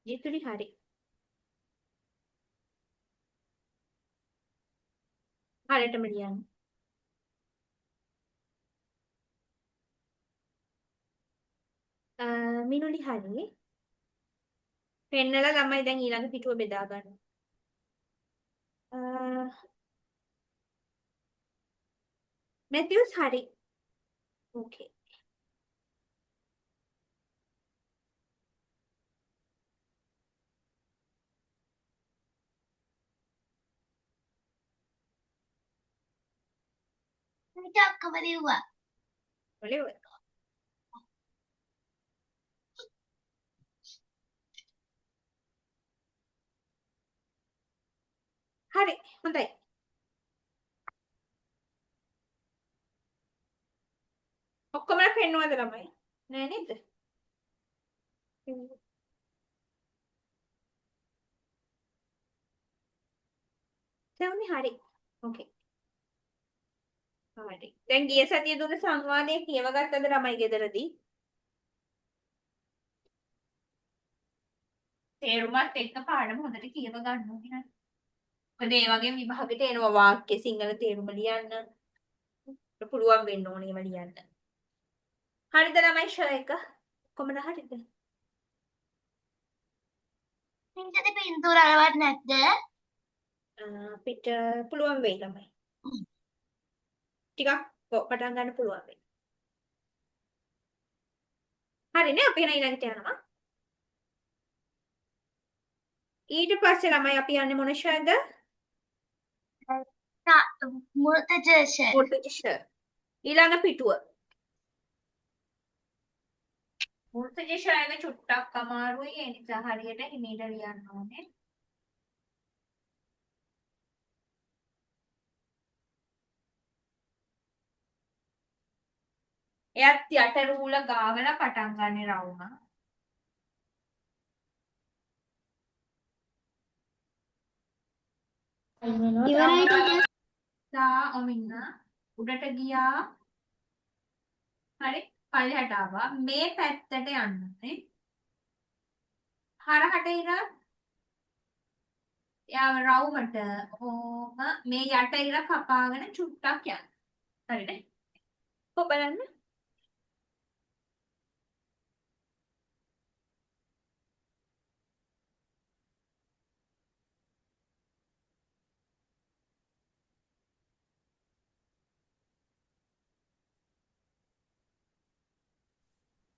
ජිතුලි හරි. හරියටම ලියන්න. මිනුලි හරි. පෙන්නලා ළමයි දැන් ඊළඟ පිටුව බෙදා ගන්න. මැතිව්ස් හරි. ඕකේ. මේක ඔක්කොම ලිව්වා. ඔලිව්. හරි. හොඳයි. ඔක්කොම පෙන්වන්නද ළමයි? නෑ නේද? සෙවුනි හරි. ඕකේ. හරි. දැන් ගිය සතියේ දුන්න සංවාදයේ කියව ගත්තද ළමයි ගෙදරදී? තේරුමත් එක්ක පාඩම හොඳට කියව ගන්න ඕනේ. මොකද ඒ වගේ විභාගෙට එනවා වාක්‍ය සිංහල තේරුම ලියන්න. පුළුවන් වෙන්න ඕනේ ඒව ලියන්න. හරිද ළමයි ෂ එක? කොහමද හරිද? පින්තද පින්තූර අලවත් නැද්ද? අපිට පුළුවන් වෙයි ළමයි. ටිකක් පටන් ගන්න පුළුවන් වෙයි. හරිනේ අපි එහෙනම් ඊළඟට යනවා. ඊට පස්සේ ළමයි අපි යන්නේ මොන ෂයද? මුර්තජේෂ. මුර්තජ ෂ. ඊළඟ පිටුව. මුර්තජ ෂ එක චුට්ටක් අමාරුයි ඒ නිසා හරියට හිමීට ලියන්න ඕනේ. එයත් යට රූල ගාවලා පටන් ගන්න රවුම. ඉවරයි ටීචර්. තා ඔමින්න උඩට ගියා. හරි පල්ලෙහාට ආවා. මේ පැත්තට යන්නේ. හරහට ඉර යාව රවුමට ඕම මේ යට ඉර කපාගෙන චුට්ටක් යන්න. හරිනේ. කො බලන්න.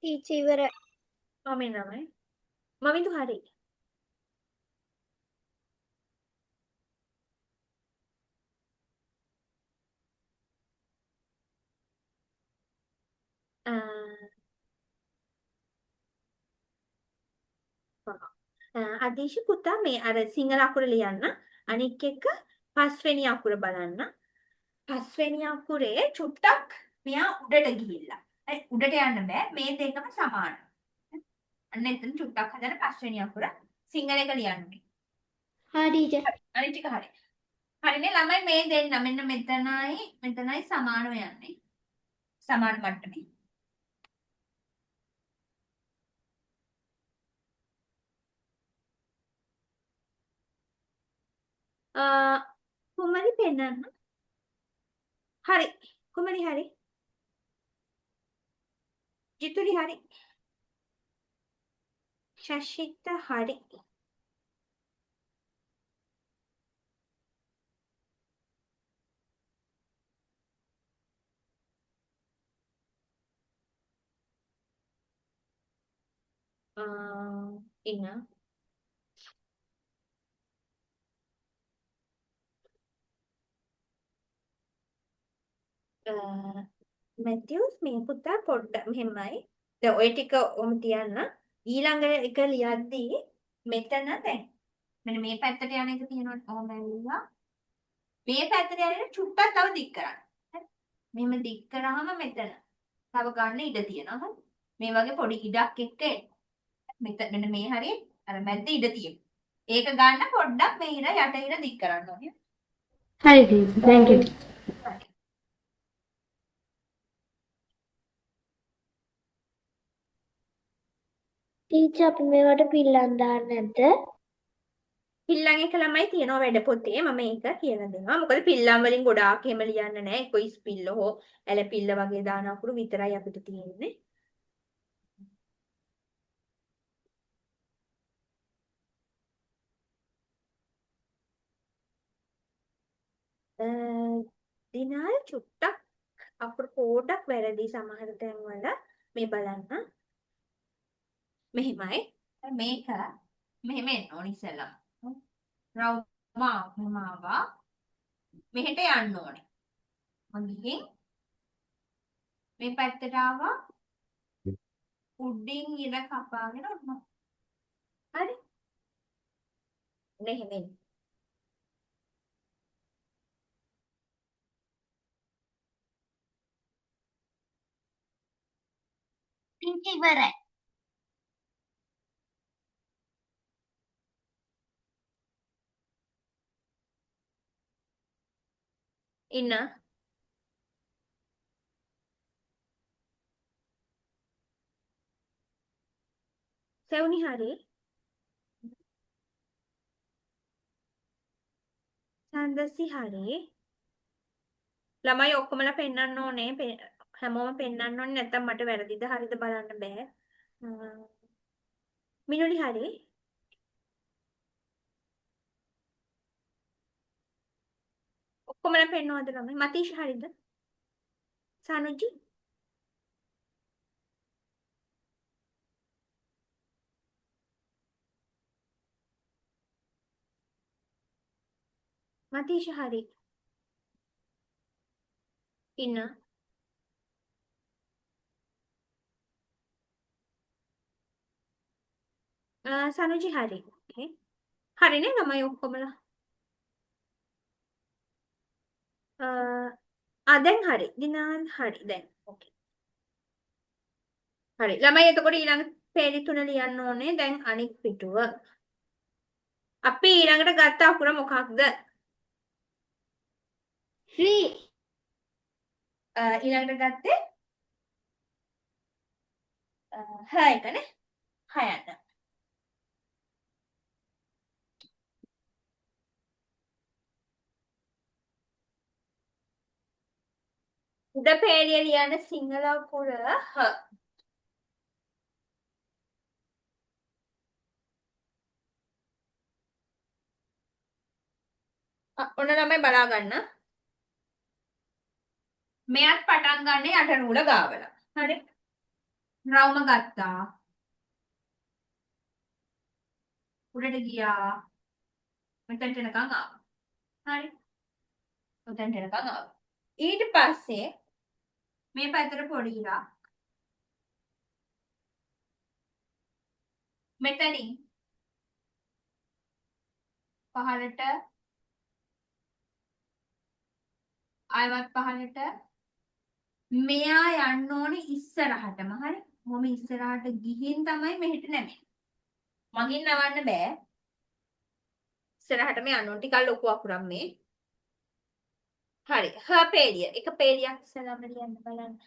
ටීචර් ඉවරයි. ඔමින්නමයි. මමින්දු හරි. අදේශ පුතා මේ අර සිංහල අකුර ලියන්න. අනික් එක පස්වෙනි අකුර බලන්න. පස්වෙනි අකුරේ චුට්ටක් මෙයා උඩට ගිහිල්ලා. හරි උඩට යන්න බෑ. මේ දෙකම සමානයි. අන්න එතන චුට්ටක් හදලා පස්වෙනි අකුර සිංහල එක ලියන්න ඕනේ. හා ටීචර්. අනිත් ටික හරි. හරිනේ ළමයි මේ දෙන්න මෙන්න මෙතනයි සමානව යන්නේ. සමාන මට්ටමේ. කුමරි පෙන්නන්න. හරි. කුමරි හරි. ජිතුලි හරි. ශශිත හරි. ඉන්න. මැතිව්ස් මේ පුතා පොඩ්ඩක් මෙහෙමයි. දැන් ওই ටික ඔහොම තියන්න. ඊළඟ එක ලියද්දී මෙතන දැන් මෙන්න මේ පැත්තට යන එක තියෙනවා. ඔහොම ඇවිල්ලා මේ පැත්තට යන චුට්ටක් තව දික් කරන්න. හරි. මෙහෙම දික් කරාම මෙතන තව ගන්න ඉඩ තියෙනවා. හරි. මේ වගේ පොඩි ඉඩක් එක්ක මෙතන මෙන්න මේ හරිය අර මැද්ද ඉඩ තියෙනවා. ඒක ගන්න පොඩ්ඩක් මේ ඉර යට ඉර දික් කරන්න ඕනේ. Hi, teacher. Thank you. Teacher අපි මේවට පිල්ලම් දාන්නේ නැද්ද? පිල්ලම් එක ළමයි තියනවා වැඩ පොතේ මම ඒක කියලා දෙනවා. මොකද පිල්ලම් වලින් ගොඩාක් එහෙම ලියන්න නැහැ. එක්ක ඉස්පිල්ල හෝ ඇලපිල්ල වගේ දාන අකුරු විතරයි අපිට තියෙන්නේ. දිනාල් චුට්ටක් අකුරු පොඩක් වැරදි සමහර තැන්වල මේ බලන්න. මෙහෙමයි. මේක මෙහෙම එන්න ඕනි ඉස්සෙල්ලා. රවුමා මෙහෙට යන්න ඕනේ. මම ගිහින් මේ පැත්තට ආවා. උඩින් ඉර කපාගෙන ඔන්න. හරි. මෙහෙම. ටීචර් ඉවරයි. ඉන්න. සෙවුනි හරි. ඡන්දසි හරි. ළමයි ඔක්කොමලා පෙන්වන්න ඕනේ. හැමෝම පෙන්වන්න ඕනේ නැත්නම් මට වැරදිද හරිද බලන්න බෑ. මිනුලි හරි. ඔක්කොමලා පෙන්වනවද ළමයි? මතීෂ් හරිද? සනුජි මතීෂ හරි. ඉන්න. සනුජි හරි. ඕකේ. හරිනේ ළමයි ඔක්කොමලා. දැන් හරි. දිනාන් හරි. දැන් ඕකේ. හරි. ළමයි එතකොට ඊළඟ පේලි තුන ලියන්න ඕනේ. දැන් අනිත් පිටුව. අපි ඊළඟට ගත්ත අකුර මොකක්ද? Free. ඊළඟට ගත්තේ හ එකනේ. හයන්න. උඩ පේලිය ලියන්න සිංහල අකුර හ. ඔන්න ළමයි බලා ගන්න. මෙයත් පටන් ගන්න යට නූල ගාවලා. හරි. රවුම ගත්තා. උඩට ගියා. මෙතනට එනකන් ආවා. හරි. මෙතනට එනකන් ආවා. ඊට පස්සේ මේ පැත්තට පොඩිලා. මෙතනින් පහළට ආයවත් පහළට මෙයා යන්න ඕනේ ඉස්සරහටම. හරි. මොම ඉස්සරහට ගිහින් තමයි මෙහෙට නැමෙන්නේ. මගින් නවන්න බෑ. ඉස්සරහටම යන්න ඕනේ. ටිකක් ලොකු අකුරක් මේ. හරි. හ පේලිය. එක පේලියක් ඉස්සරහම ලියන්න බලන්න.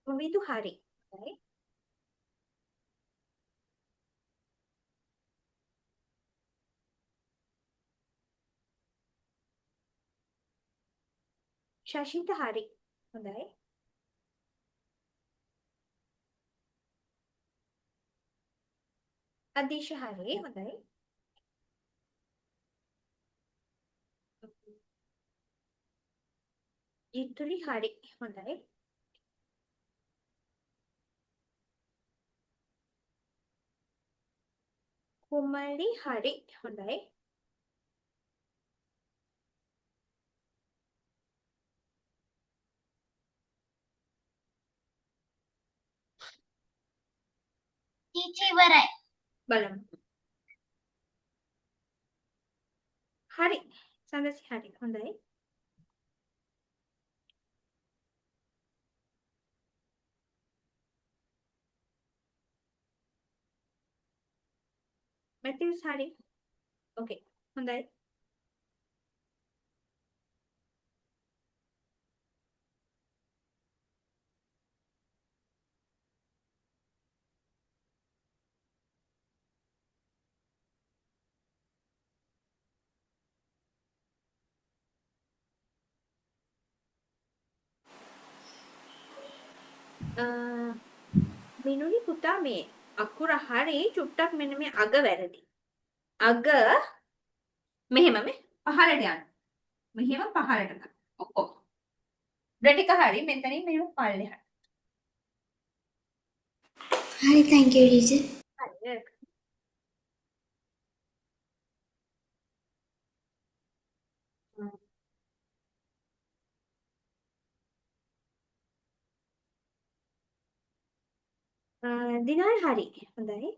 විදු හරි. හරි. ශෂිත හරි. හොඳයි. අදීශ හරි. හොඳයි. ඉතුලි හරි. හොඳයි. කුමලි හරි. හොඳයි. Teacher ඉවරයි. බලමු. හරි. සඳසි හරි. හොඳයි. මැතිව්ස් හරි. ඕකේ. හොඳයි. මිනුනි පුතා මේ අකුර හරි චුට්ටක් මෙන්න මේ අග වැරදි. අග මෙහෙම මේ පහළට යන්න. මෙහෙම පහළට ගන්න. ඔක්කොම. උඩ ටික හරි මෙතනින් මෙහෙම පල්ලෙහාට. Hi, thank you, teacher. හරි. දිනාල් හරි. හොඳයි.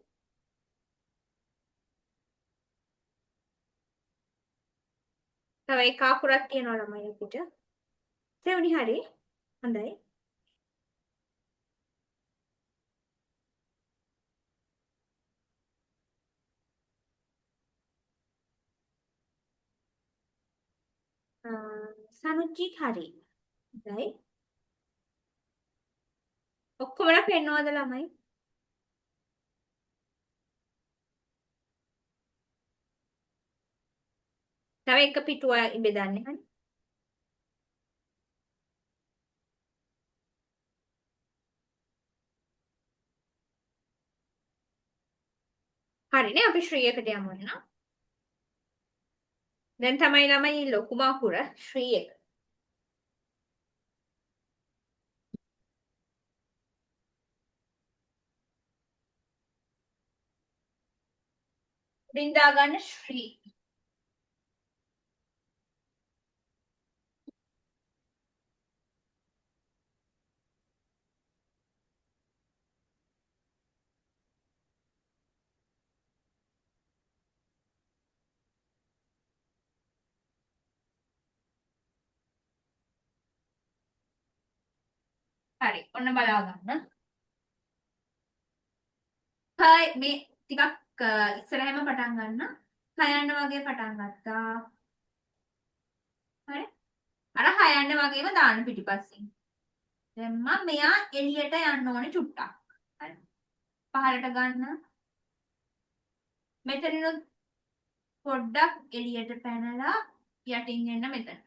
තව එක අකුරක් තියෙනවා ළමයි අපිට. සෙවුනි හරි. හොඳයි. සනුජිත් හරි. හොඳයි. ඔක්කොමලා පෙන්නවද ළමයි? තව එක පිටුව බෙදන්නේ හරි. හරිනේ අපි ශ්‍රී එකට යමු නේද? දැන් තමයි ළමයි ලොකුම අකුර ශ්‍රී එක. උඩින් දාගන්න ශ්‍රී. හරි. ඔන්න බලා ගන්න. හයි මේ ටිකක් ඉස්සරහම පටන් ගන්න. හයන්න වගේ පටන් ගත්තා. හරි. අර හයන්න වගේම දාන්න පිටිපස්සෙන්. දැන් මම මෙයා එළියට යන්න ඕනේ චුට්ටක්. හරි. පහලට ගන්න. මෙතනිනුත් පොඩ්ඩක් එළියට පැනලා යටින් එන්න මෙතන.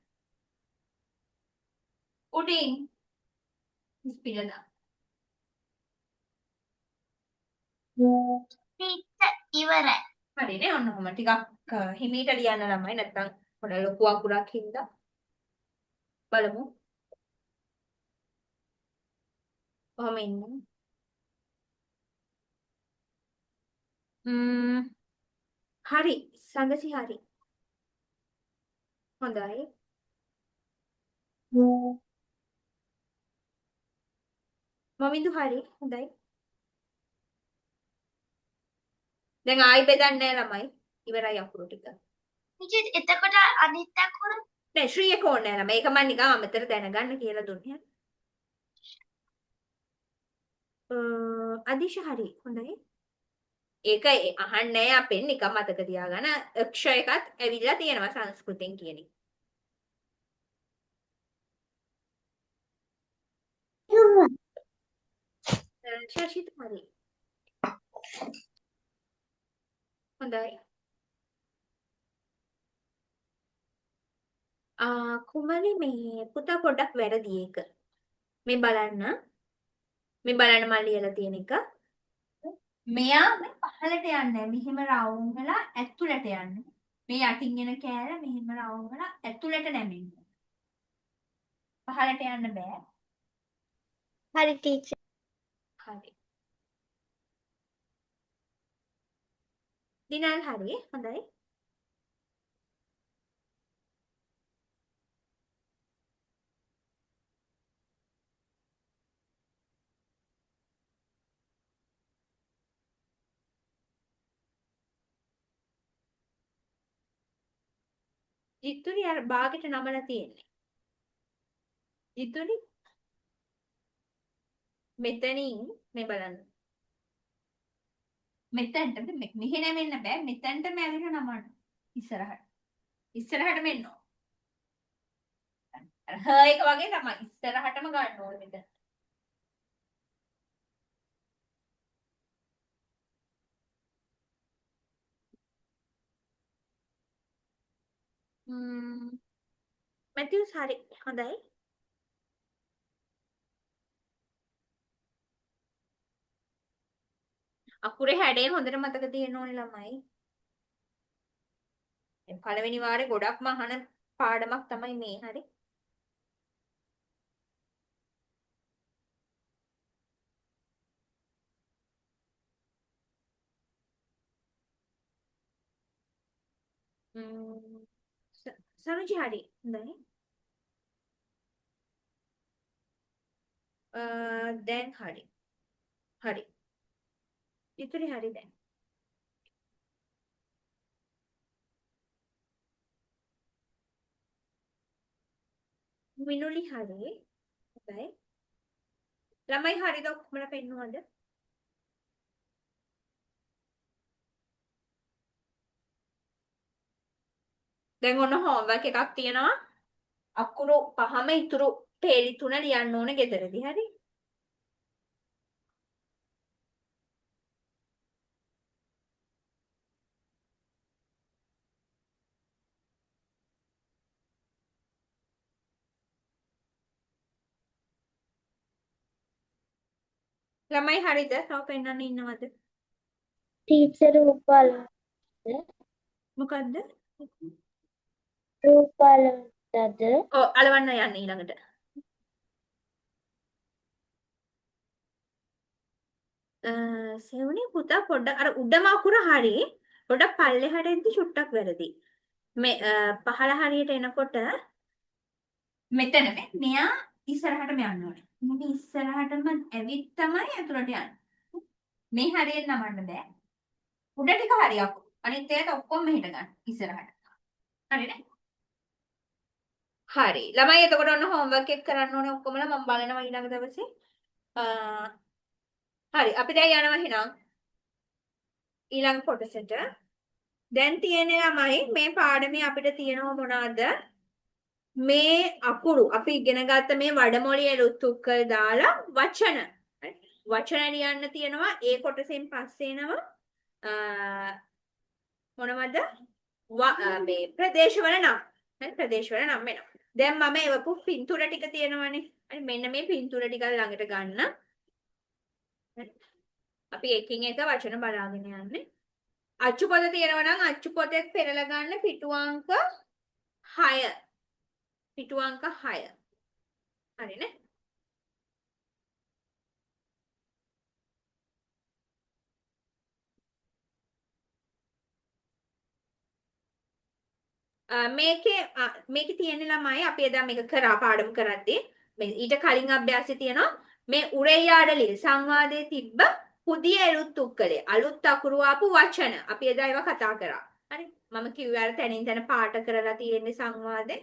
උඩින් ස්පීඩ් දාන්න. ඉවරයි. හරිනේ ඔන්න ඔහොම ටිකක් හිමීට ලියන්න ළමයි නැත්තම් පොඩ ලොකු අකුරක් හින්දා බලමු. ඔහොම ඉන්න. හරි සංගසි හරි. හොඳයි. මමින්දු හරි හොඳයි. දැන් ආයි බෙදන්නේ ළමයි. ඉවරයි අකුරු ටික. එතකොට අනිත් අකුර නෑ ශ්‍රී එක ඕනේ නෑ ළමයි. ඒක මම නිකන් අමතර දැනගන්න කියලා දුන්නේ. අදිශ හරි හොඳයි. ඒක අහන්නේ අපෙන් නිකන් මතක තියාගන්න. අක්ෂ එකත් ඇවිල්ලා තියෙනවා සංස්කෘතෙන් කියන එක. ශාෂිත හරි. හොඳයි. කුමරි මේ පුතා පොඩ්ඩක් වැරදි ඒක. මේ බලන්න. මේ බලන්න මම ලියලා තියෙන එක. මෙයා මේ පහළට යන්නේ මෙහෙම රවුම් වෙලා ඇතුළට යන්නේ. මේ යටින් එන කෑල්ල මෙහෙම රවුම් වෙලා ඇතුළට නැමෙන්න. පහළට යන්න බෑ. හරි ටීචර්. හරි. දිනල් හරි. හොඳයි. ජිතුරි අර බාගෙට නමලා තියෙන්නේ. ජිතුරි මෙතනින් මේ බලන්න. මෙතනට මෙහෙ නැමෙන්න බෑ. මෙතනටම ඇවිල්ලා නමන්න. ඉස්සරහට. ඉස්සරහට මෙන්න. අර හ එක වගේ තමයි. ඉස්සරහටම ගන්න ඕනේ මෙතන. මැතිව්ස් හරි. හොඳයි. අකුරේ හැඩය හොඳට මතක තියෙන්න ඕනේ ළමයි. පළවෙනි වාරේ ගොඩක්ම අහන පාඩමක් තමයි මේ. හරි. සනුජි හරි. හොඳයි. දැන් හරි. හරි. ඉතුරු හරි දැන්. මිනුලි හරි. හොඳයි. ළමයි හරිද ඔක්කොමලා පෙන්නුවද? දැන් ඔන්න හෝම්වර්ක් එකක් තියෙනවා. අකුරු පහම ඉතුරු පේලි 3 ලියන්න ඕනේ ගෙදරදී. හරි. ළමයි හරිද? තව පෙන්වන්න ඉන්නවද? ටීචර් රූපල් මොකද්ද? රූපල්ද ඔව් අලවන්න යන්න ඊළඟට. සෙවුනේ පුතා පොඩ්ඩක් අර උඩම අකුර හරි පොඩ්ඩක් පල්ලෙහාට එද්දි චුට්ටක් වැරදි. මේ පහළ හරියට එනකොට මෙතන මෙයා ඉස්සරහටම යන්න ඕනේ. මේ ඉස්සරහටම ඇවිත් තමයි අතුලට යන්නේ. මේ හරියට නමන්න බෑ. උඩ ටික හරියක්. අනිත් ඒවාට ඔක්කොම මෙහෙට ගන්න ඉස්සරහට. හරිනේ? හරි. ළමයි එතකොට ඔන්න හෝම්වර්ක් එක කරන්න ඕනේ ඔක්කොමලා මම බලනවා ඊළඟ දවසේ. හරි. අපි දැන් යනවා එහෙනම් ඊළඟ කොටසට. දැන් තියෙන්නේ ළමයි මේ පාඩමේ අපිට තියෙනවා මොනවද? මේ අකුරු අපි ඉගෙන ගත්ත මේ වඩමොළියේ රුතුක්කල් දාලා වචන. හරි. වචන ලියන්න තියෙනවා ඒ කොටසෙන් පස්සේ එනවා මොනවද? මේ ප්‍රදේශවල නම්. හරි ප්‍රදේශවල නම් වෙනවා. දැන් මම එවපු පින්තූර ටික තියෙනවනේ. හරි මෙන්න මේ පින්තූර ටික ළඟට ගන්න. අපි එකින් එක වචන බලාගෙන යන්නේ. අච්චු පොත තියෙනවා නම් අච්චු පොතේ පෙරලා ගන්න පිටු අංක 6. පිටු අංක 6. හරිනේ? මේකේ තියෙන ළමයි අපි එදා මේක කරා පාඩම කරද්දී මේ ඊට කලින් අභ්‍යාසය තියෙනවා මේ උරෙයාඩලිල් සංවාදයේ තිබ්බ පුදිය එළුත් උක්කලේ අලුත් අකුරු ආපු වචන අපි එදා ඒවා කතා කරා. හරි මම කිව්වා අර තැනින් තැන පාට කරලා තියෙන්නේ සංවාදේ.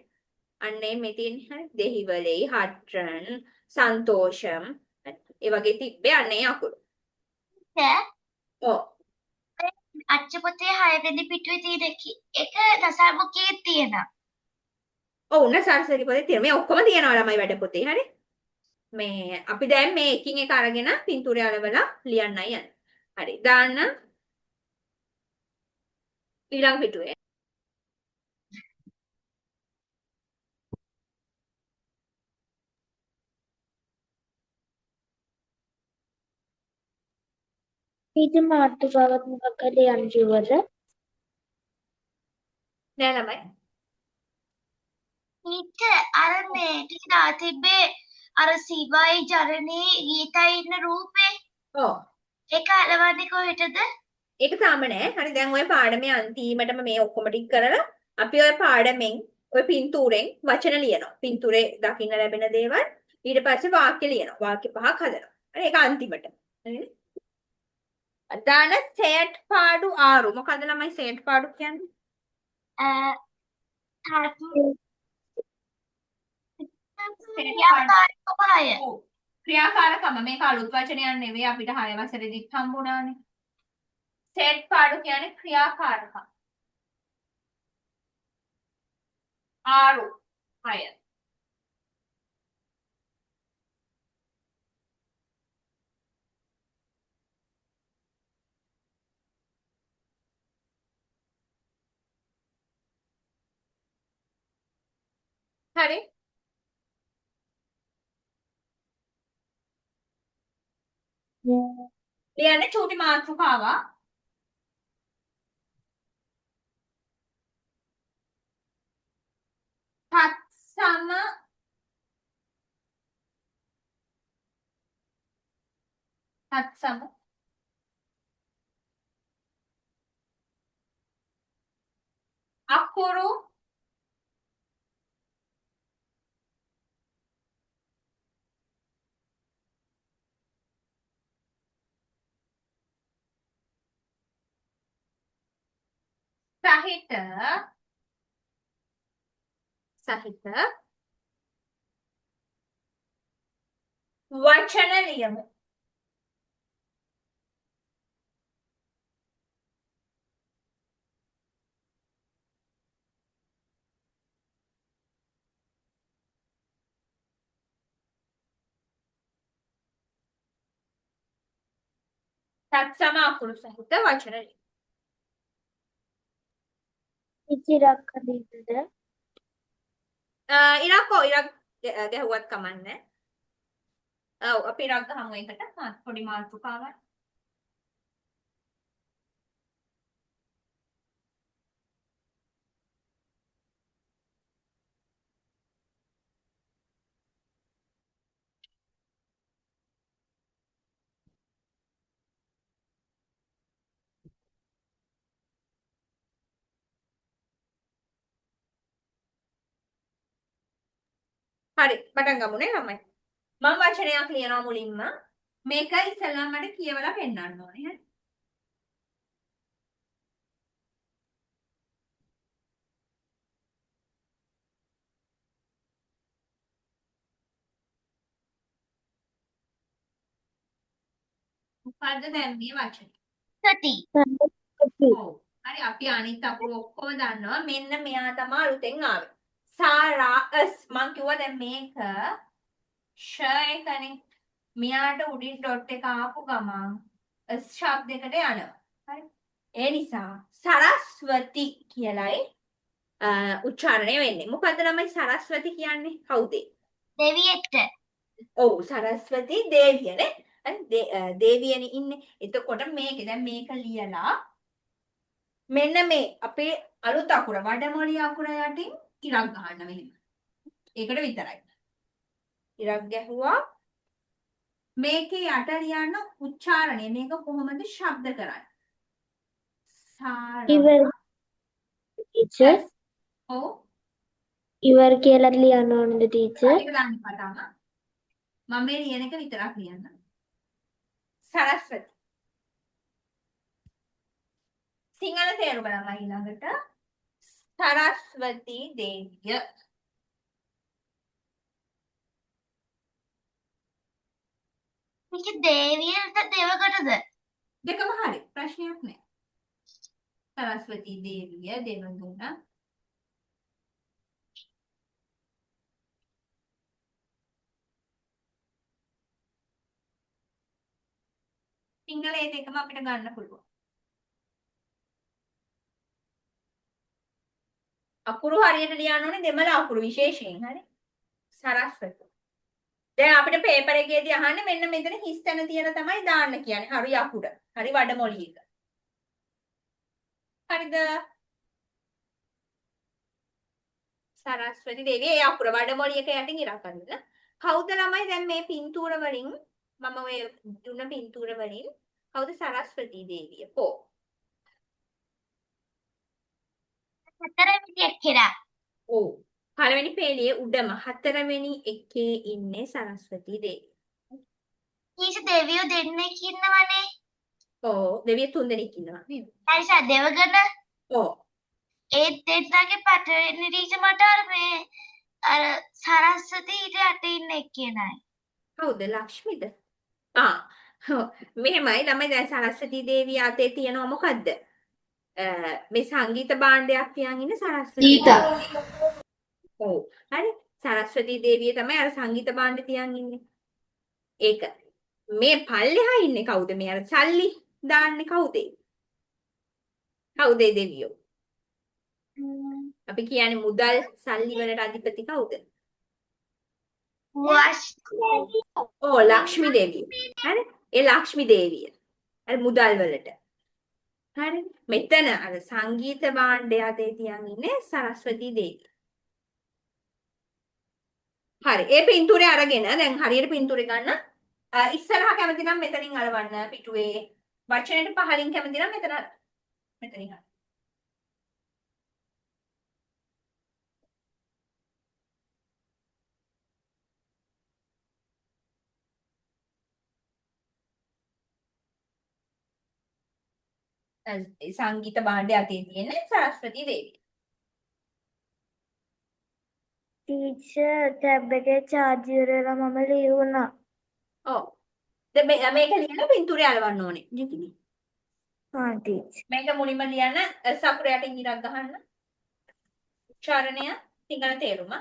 අන්නේ මෙතින් හරි දෙහිවලේ හට්රන් සන්තෝෂම් ඒ වගේ තිබ්බේ අන්නේ අකුරු. ඔව්. අච්චපොතේ 6 වෙනි පිටුවේ තියෙන එක දසාමුඛයේ තියෙනවා. ඔව් නසාරසරි පොතේ තියෙන මේ ඔක්කොම තියෙනවා ළමයි වැඩ පොතේ හරි. මේ අපි දැන් මේ එකින් එක අරගෙන පින්තූරය අලවලා ලියන්නයි යන්නේ. හරි. දාන්න ඊළඟ පිටුවේ. ඊට මාතෘකාවක් මොකක්ද යන්න කිව්වද? නෑ ළමයි. ඊට අර මේ ටික තිබ්බේ අර සිවයි ජරණේ ගීතයි ඉන්න රූපේ. ඔව්. ඒක අලවන්නේ කොහෙටද? ඒක තාම නෑ. හරි දැන් ඔය පාඩමේ අන්තිමටම මේ ඔක්කොම ටික කරලා අපි ඔය පාඩමෙන් ඔය පින්තූරෙන් වචන ලියනවා. පින්තූරේ දකින්න ලැබෙන දේවල් ඊට පස්සේ වාක්‍ය ලියනවා. වාක්‍ය පහක් හදනවා. හරි ඒක අන්තිමට. හරිනේ? දාන සෙට් පාඩු ආරු. මොකද්ද ළමයි සෙට් පාඩු කියන්නේ? ක්‍රියාකාරකම මේක අලුත් වචනයක් නෙවෙයි අපිට 6 වසරේදීත් හම්බුණානේ. සෙට් පාඩු කියන්නේ ක්‍රියාකාරකම්. ආරු 6. හරි. ලියන්න චූටි මාතෘකාවක්. තත්සම තත්සම අකුරු සහිත වචන ලියමු. තත්සම අකුරු සහිත වචන ලියමු. ඉතිරක් කදීද? ඉරක් ගැහුවත් කමන්නේ. ඔව් අපි ඉරක් ගහමු එකට පොඩි මාතෘකාවක්. හරි පටන් ගමුනේ ළමයි. මම වචනයක් ලියනවා මුලින්ම. මේක ඉස්සෙල්ලාම මට කියවලා පෙන්නන්න ඕනේ. හරි. මොකද්ද දැන් මේ වචනේ? සති. ඔව්. හරි අපි අනිත් අකුරු ඔක්කොම දන්නවා. මෙන්න මෙයා තමයි අලුතෙන් ආවේ. සාරාස් මං කිව්වා දැන් මේක ෂ එකනේ. මෙයාට උඩින් ඩොට් එක ආපු ගමන් ස් ශබ්දයකට යනවා. හරි. ඒ නිසා සරස්වති කියලයි උච්චාරණය වෙන්නේ. මොකද්ද ළමයි සරස්වති කියන්නේ? කවුද? දෙවියෙක්ට. ඔව් සරස්වති දේවියනේ. දේවියනේ ඉන්නේ. එතකොට මේක දැන් මේක ලියලා මෙන්න මේ අපේ අලුත් අකුර වඩමොළි අකුර යටින් ඉරක් ගහන්න මෙහෙම. ඒකට විතරයි. ඉරක් ගැහුවා මේකේ යට ලියන්න උච්චාරණය මේක කොහොමද ශබ්ද කරන්නේ? ඉවර ටීචර් ඔව් ඉවර කියලා ලියන්න ඕනද ටීචර්? ඒක දාන්න පටන් මම මේ ලියන එක විතරක් ලියන්න. සරස්වති සිංහල තේරුම ළමයි ළඟට සරස්වති දේවිය. මේක දේවියද දෙවකටද? දෙකම හරි ප්‍රශ්නයක් නෑ. සරස්වති දේවිය දෙවඟුණ සිංහලයේ දෙකම අපිට ගන්න පුළුවන්. අකුරු හරියට ලියන්න ඕනේ දෙමළ අකුරු විශේෂයෙන් හරි. සරස්වති. දැන් අපිට පේපර් එකේදී අහන්නේ මෙන්න මෙතන හිස් තැන තියලා තමයි දාන්න කියන්නේ. හරි අකුර. හරි වඩමොළි එක. හරිද? සරස්වති දේවිය ඒ අකුර වඩමොළි එක යටින් ඉරක් ගන්නද? කවුද ළමයි දැන් මේ පින්තූර වලින් මම ඔය දුන්න පින්තූර වලින් කවුද සරස්වති දේවිය? කො? හතරවෙනි එක්කෙනා. ඔව්. පළවෙනි පේළියේ උඩම හතරවෙනි එකේ ඉන්නේ සරස්වති දේවිය. ඊට දෙවියෝ දෙන්නෙක් ඉන්නවනේ. ඔව් දෙවිය තුන් දෙනෙක් ඉන්නවා නේද? හරිසා දෙවගණ ඔව්. ඒ දෙන්නගේ පටවෙනි ටීචර් මට අර සරස්වති ඊට යට ඉන්න එක්කෙනයි. කවුද ලක්ෂ්මිද? මෙහෙමයි ළමයි දැන් සරස්වති දේවිය අතේ තියෙනවා මොකද්ද? මේ සංගීත භාණ්ඩයක් තියන් ඉන්න සරස්වති. ගීතා. ඔව්. හරි. සරස්වති දේවිය තමයි අර සංගීත භාණ්ඩ තියන් ඉන්නේ. ඒක. මේ පල්ලෙහා ඉන්නේ කවුද? මේ අර සල්ලි දාන්නේ කවුද? කවුද දෙවියෝ? අපි කියන්නේ මුදල් සල්ලි වලට අධිපති කවුද? ඔව් ලක්ෂ්මී දේවිය. හරි. ඒ ලක්ෂ්මී දේවිය. අර මුදල් වලට. හරි. මෙතන අර සංගීත භාණ්ඩය අතේ තියන් ඉන්නේ සරස්වති දේවිය. හරි. ඒ පින්තූරය අරගෙන දැන් හරියට පින්තූරය ගන්න. ඉස්සරහා කැමති නම් මෙතනින් අලවන්න පිටුවේ. වචනෙට පහලින් කැමති නම් මෙතන මෙතනින් හරි. සංගීත භාණ්ඩය අතේ තියෙන සරස්වති දේවිය. ටීචර් ටැබ් එකේ charge ඉවර වෙලා මම ලියුණා. ඔව්. දැන් මේක ලියලා පින්තූරය අලවන්න ඕනේ. ජිතිනි. ටීචර්. මේක මුලින්ම ලියන්න සකුර යටින් ඉරක් ගහන්න. උච්චාරණය සිංහල තේරුම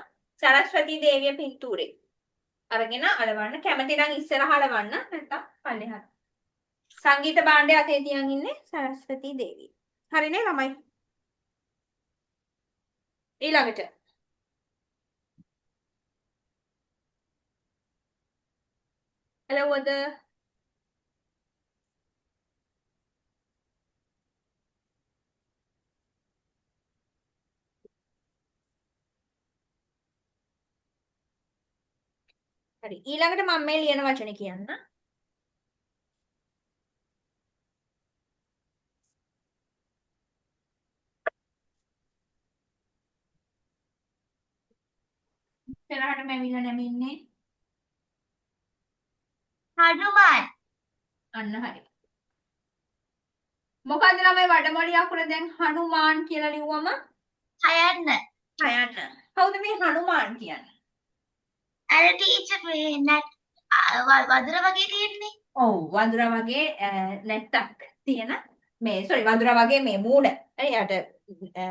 සරස්වති දේවිය පින්තූරේ. අරගෙන අලවන්න කැමති නම් ඉස්සරහ අලවන්න නැත්නම් පල්ලෙහාට. සංගීත භාණ්ඩය අතේ තියන් ඉන්නේ සරස්වති දේවිය. හරිනේ ළමයි. ඊළඟට එළවද හරි ඊළඟට මම මේ ලියන වචන කියන්න. ඉස්සරහට මැවිලා නැමින්නේ හනුමාන්. අන්න හරි. මොකද්ද ළමයි වඩමොළි අකුර දැන් හනුමාන් කියලා ලිව්වම හයන්න. හයන්න. කවුද මේ හනුමාන් කියන්නේ? අර ටීචර් මේ වදුර වගේ තියෙන්නේ. ඔව් වඳුරා වගේ නැට්ටක් තියෙන මේ සෝරි වඳුරා වගේ මේ මූණ හරි යට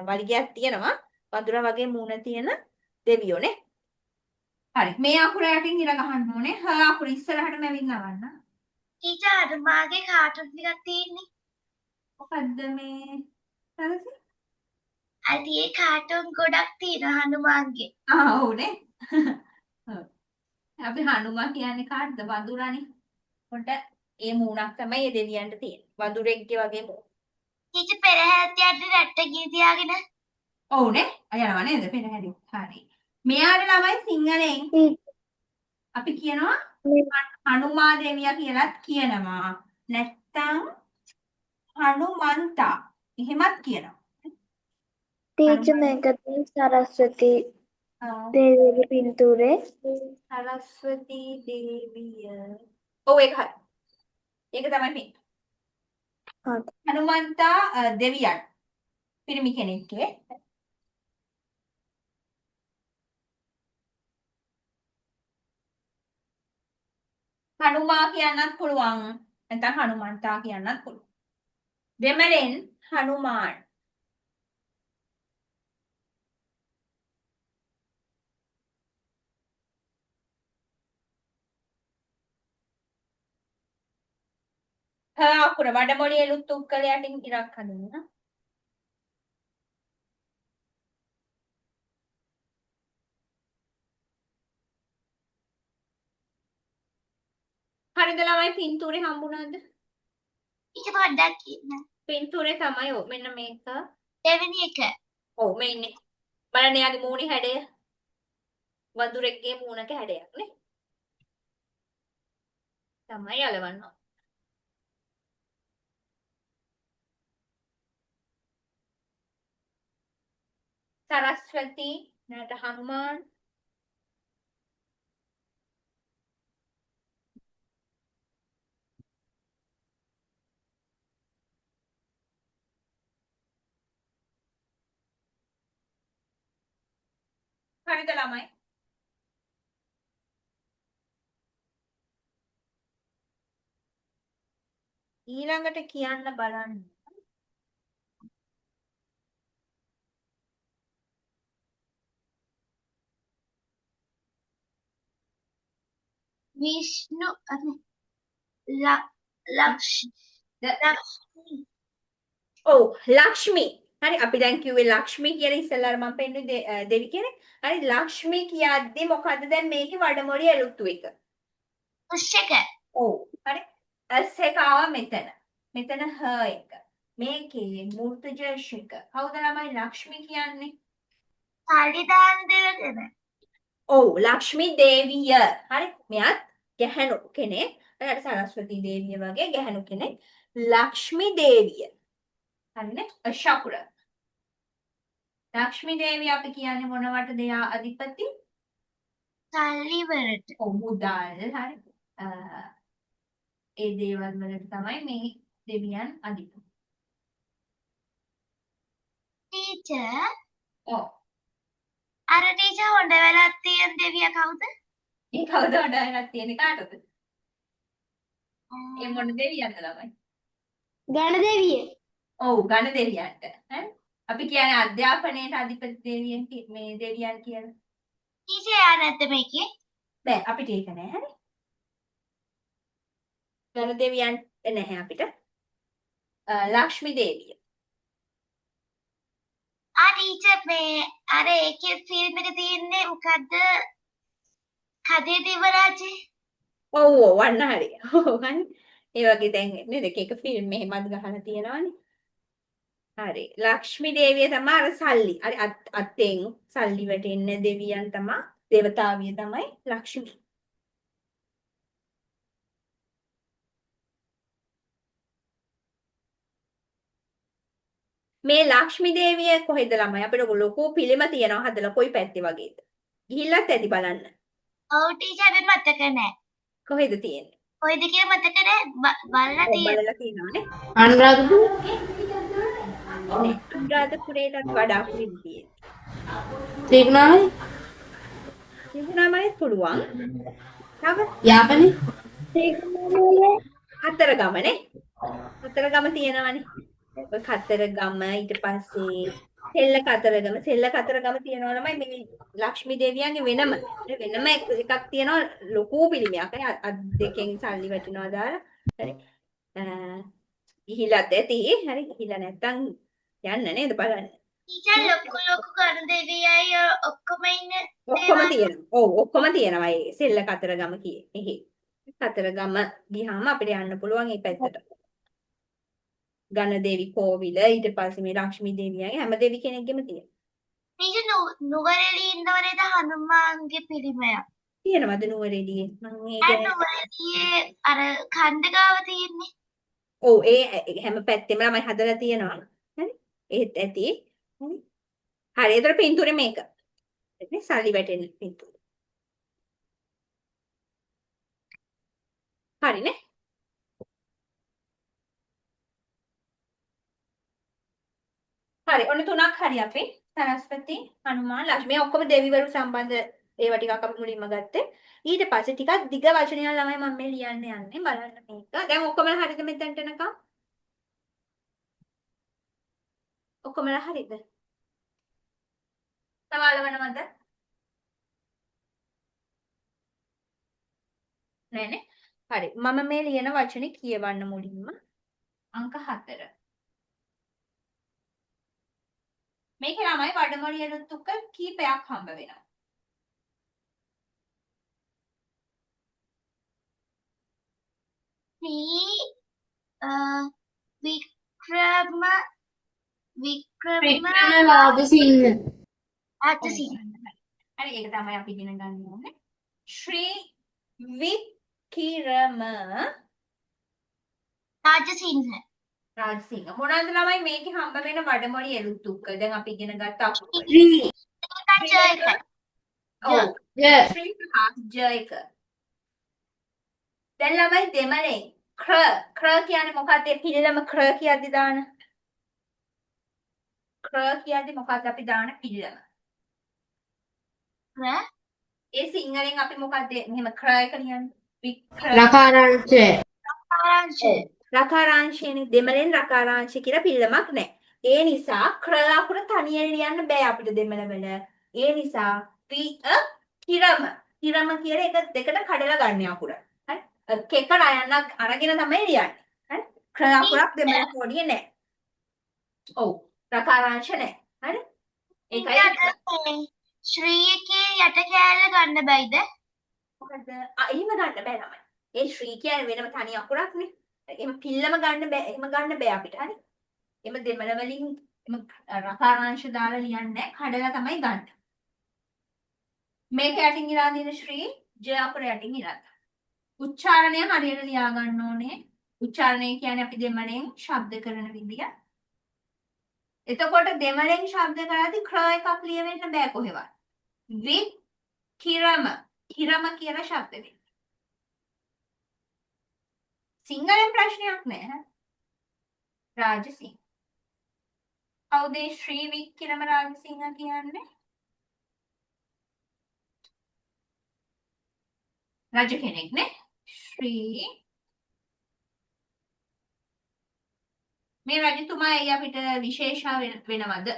වලිගයක් තියෙනවා වඳුරා වගේ මූණ තියෙන දෙවියෝනේ හරි මේ අකුර යටින් ඉර ගහන්න ඕනේ හ අකුර ඉස්සරහටම ඇවිල්ලා නවන්න ටීචර් අර මාගේ කාටුන් ටිකක් තියෙන්නේ. මොකද්ද මේ සරසි අද ඒ කාටුන් ගොඩක් තියෙනවා හනුමාන්ගේ. ඔව්නේ ඔව් අපි හනුමා කියන්නේ කාටද වඳුරානේ කොට ඒ මූණක් තමයි ඒ දෙවියන්ට තියෙන්නේ වඳුරෙක්ගේ වගේ මූණ ටීචර් පෙරහැරට යද්දි රැට්ට ගිනි තියාගෙන ඔව්නේ යනවා නේද පෙරහැරි හරි මෙයාට ළමයි සිංහලෙන් අපි කියනවා හනුමා දෙවියා කියලාත් කියනවා නැත්තම් හනුමන්තා එහෙමත් කියනවා ටීචර් මේක සරස්වති දේවියගේ පින්තූරේ. සරස්වතී දේවිය ඔව් ඒක හරි ඒක තමයි මේ හරි. හනුමන්තා දෙවියන් පිරිමි කෙනෙක්ගේ හනුමා කියන්නත් පුළුවන් නැත්නම් හනුමන්තා කියන්නත් පුළුවන් දෙමළෙන් හනුමාන් හ අකුර වඩමොළි එළුත් උක්කල යටින් ඉරක් හඳුන්වනවා හරිද ළමයි පින්තූරේ හම්බුණාද ඊට පොඩ්ඩක් ඉන්න. පින්තූරේ තමයි ඔව් මෙන්න මේක දෙවෙනි එක. ඔව් මේ ඉන්නේ බලන්න එයාගේ මූණේ හැඩය වඳුරෙක්ගේ මූණක හැඩයක් නේ තමයි අලවන්න සරස්වති නැට හනුමාන් හරිද ළමයි ඊළඟට කියන්න බලන්න විෂ්ණු ලක්ෂ්මී. ඔව් ලක්ෂ්මී හරි අපි දැන් කිව්වේ ලක්ෂ්මී කියලා ඉස්සෙල්ලා මම පෙන්නුවේ දෙවි කෙනෙක් හරි ලක්ෂ්මී කියද්දි මොකද්ද දැන් මේකේ වඩමොළි එළුත්තු එක පුෂ්‍යක. ඔව් හරි S එක ආවා මෙතන හ එක මේකේ මූර්තජර්ෂක කවුද ළමයි ලක්ෂ්මී කියන්නේ සල්ලිදාන දෙවගෙන. ඔව් ලක්ෂ්මී දේවිය හරි මෙයාත් ගැහැණු කෙනෙක් අර සරස්වති දේවිය වගේ ගැහැණු කෙනෙක් ලක්ෂ්මී දේවිය හරිනේ අශකුර ලක්ෂ්මී දේවිය අපි කියන්නේ මොනවටද එයා අධිපති සල්ලි වලට. ඔව් මුදල් හරි ඒ දේවල් වලට තමයි මේ දෙවියන් අධිපති ටීචර් ඔව් අර ටීචර් හොඳ වෙලක් තියෙන දෙවියා කවුද? ඒ කවුද වඩාවක් තියෙන කාටද ඒ මොන දෙවියන්ද ළමයි ගණ දෙවිය. ඔව් ඝන දෙවියන්ට හරි අපි කියන්නේ අධ්‍යාපනයේට අධිපති දෙවියන් මේ දෙවියන් කියලා ටීචර් යා නැද්ද මේකේ? බෑ අපිට ඒක නෑ හරි ඝන දෙවියන් නැහැ අපිට ලක්ෂ්මී දේවිය ටීචර් මේ අර ඒකේ ෆිල්ම් එක තියෙන්නේ මොකද්ද? කදේ දේවරාජේ. ඔව් ඔව් වන්න හරි ඔව් හරි ඒ වගේ දැන් නේද එක ෆිල්ම් එහෙමත් ගහලා තියෙනවානේ හරි ලක්ෂ්මී දේවිය තමයි අර සල්ලි හරි අත්ෙන් සල්ලි වැටෙන්න දෙවියන් තමයි දේවතාවිය තමයි ලක්ෂ්මී මේ ලක්ෂ්මී දේවිය කොහෙද ළමයි අපිට ලොකු පිළිම තියෙනවා හදලා කොයි පැත්තේ වගේද ගිහිල්ලත් ඇති බලන්න ඔව් ටීචර් මේ මතක නැහැ. කොහෙද තියෙන්නේ කොයිද කියලා මතක නැහැ. බලලා තියෙනවා. බලලා තියෙනවානේ අනුරාධපුර අනුරාධපුරේට වඩා පුරින් තියෙන්නේ තේරුණාද? තිබුණාමයි පුළුවන් තව යාපනේ ශ්‍රීගමනයේ කතරගමනේ. කතරගම තියෙනවනේ. ඔය කතරගම ඊට පස්සේ සෙල්ල කතරගම තියෙනවා ළමයි මේ ලක්ෂ්මී දෙවියන්ගේ වෙනම එකක් තියෙනවා ලොකු පිළිමයක්. අත් දෙකෙන් සල්ලි වටිනවා දාලා. හරි. ගිහිලත් ඇති. හරි ගිහිලා නැත්තම් යන්න නේද බලන්න. ටීචර් ලොකු ලොකු කරු දෙවියයි ඔක්කොම ඉන්න ඔක්කොම දේවල් තියෙනවා. ඔව් ඔක්කොම තියෙනවා ඒ සෙල්ල කතරගම කියේ. එහි. කතරගම ගියාම අපිට යන්න පුළුවන් ඒ පැත්තට. ගණදේවි කෝවිල ඊට පස්සේ මේ ලක්ෂ්මී දෙවියන්ගේ හැම දෙවි කෙනෙක්ගෙම තියෙනවා. ටීචර් නුවරඑළියේ ඉන්නවනේද හනුමාන්ගේ පිළිමයක්. තියෙනවද නුවරඑළියේ? මම ඒ අර ගැන නුවරඑළියේ අර කන්දගාව තියෙන්නේ. ඔව් ඒ හැම පැත්තෙම ළමයි හදලා තියෙනවා. හරි. ඒත් ඇති. හරි. හරි. ඒතර පින්තූරේ මේක. හරි. සල්ලි වැටෙන පින්තූර. හරිනේ. හරි. ඔන්න තුනක් හරි අපි. සරස්වති, හනුමාන්, ලක්ෂ්මී ඔක්කොම දෙවිවරු සම්බන්ධ ඒවා ටිකක් අපි මුලින්ම ගත්තේ. ඊට පස්සේ ටිකක් දිග වචනයක් ළමයි මම මේ ලියන්න යන්නේ. බලන්න මේක. දැන් ඔක්කොම හරිද මෙතනට එනකම්? ඔක්කොමලා හරිද? සවාල වෙනවද? නෑනේ. හරි. මම මේ ලියන වචනේ කියවන්න මුලින්ම. අංක 4. මේකේ ළමයි වඩමොළි එනුතුක කීපයක් හම්බ වෙනවා. වික්‍රම වික්‍රම වික්‍රම රාජසිංහ රාජසිංහ. හරි ඒක තමයි අපි ඉගෙන ගන්න ඕනේ. ශ්‍රී වික්‍රම රාජසිංහ. රාජසිංහ. මොනවාද ළමයි මේකේ හම්බ වෙන වඩමොළි එනුතුක? දැන් අපි ඉගෙන ගත්ත අකුරු. ශ්‍රී ජයක. ඔව්. ය ශ්‍රී ජයක. දැන් ළමයි දෙමළේ ක්‍ර කියන්නේ මොකක්ද? ඒ පිළිලම ක්‍ර කියද්දි දාන ක්‍ර කියද්දි මොකක්ද අපි දාන පිළිලම? ඒ සිංහලෙන් අපි මොකක්ද මෙහෙම ක්‍ර එක ලියන්නේ? වික්‍ර රකාරංශය ආරංශය. රකාරාංශයනේ දෙමළෙන් රකාරාංශය කියලා පිළිලමක් නැහැ. ඒ නිසා ක්‍ර අකුර තනියෙන් ලියන්න බෑ අපිට දෙමළ වල. ඒ නිසා කිරම කිරම කියලා එක දෙකට කඩලා ගන්න අකුර. හරි? කෙක රයන්නක් අරගෙන තමයි ලියන්නේ. හරි? ක්‍ර අකුරක් දෙමළ පොඩිය නැහැ. ඔව්. රකාරාංශ නැහැ. හරි? ඒකයි ශ්‍රීයකේ යට කෑල්ල ගන්න බැයිද? මොකද එහෙම ගන්න බෑ ළමයි. ඒ ශ්‍රී කියන්නේ වෙනම තනි අකුරක්නේ. එහෙම පිල්ලම ගන්න බෑ. එහෙම ගන්න බෑ අපිට. හරි? එහෙම දෙමළ වලින් එහෙම රකාරාංශ දාලා ලියන්නේ නැහැ. කඩලා තමයි ගන්න. මේක යටින් ඉලා දින ශ්‍රී ජ අකුර යටින් ඉලා. උච්චාරණය හරියට ලියා ගන්න ඕනේ. උච්චාරණය කියන්නේ අපි දෙමළෙන් ශබ්ද කරන විදිය. එතකොට දෙමළෙන් ශබ්ද කරද්දී ක්‍ර එකක් ලියවෙන්න බෑ කොහෙවත්. කිරම කිරම කියලා ශබ්ද වෙනවා. සිංහලෙන් ප්‍රශ්නයක් නෑ. රාජසිංහ. කවුද ශ්‍රී වික්‍රම රාජසිංහ කියන්නේ? රජ කෙනෙක් නේ. ශ්‍රී මේ රජතුමා ඇයි අපිට විශේෂ වෙනවද?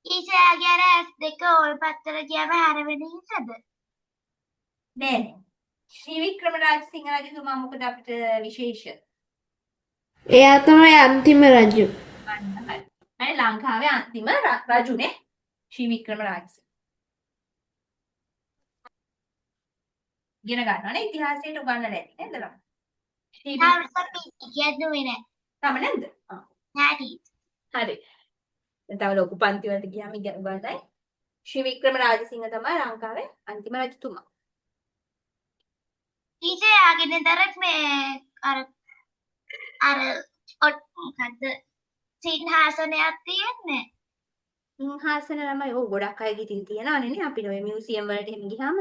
ඊසයාගේ අර ඇස් දෙක ඕල් පත්තර ගියාම හැරවෙන හින්දාද? නෑ. ශ්‍රී වික්‍රම රාජසිංහ රජතුමා මොකද අපිට විශේෂ? එයා තමයි අන්තිම රජු. හරි ලංකාවේ අන්තිම රජුනේ ශ්‍රී වික්‍රම රාජසිංහ. ඉගෙන ගන්නවනේ ඉතිහාසයට උගන්වලා ඇති නේද ළමයි? ශ්‍රී වික්‍රම කියන්නුවේ නෑ. තම නැද්ද? නෑ. හරි. දැන් තව ලොකු පන්ති වලට ගියාම ඉගෙන ගන්නයි. ශ්‍රී වික්‍රම රාජසිංහ තමයි ලංකාවේ අන්තිම රජතුමා. ඊසයාගේ දරක් මේ අර මොකද්ද සිංහාසනයක් තියෙන්නේ. සිංහාසන ළමයි ඔව් ගොඩක් අයගේ ඉතින් තියෙනවනේ නේ අපිට ඔය මියුසියම් වලට එහෙම ගියාම.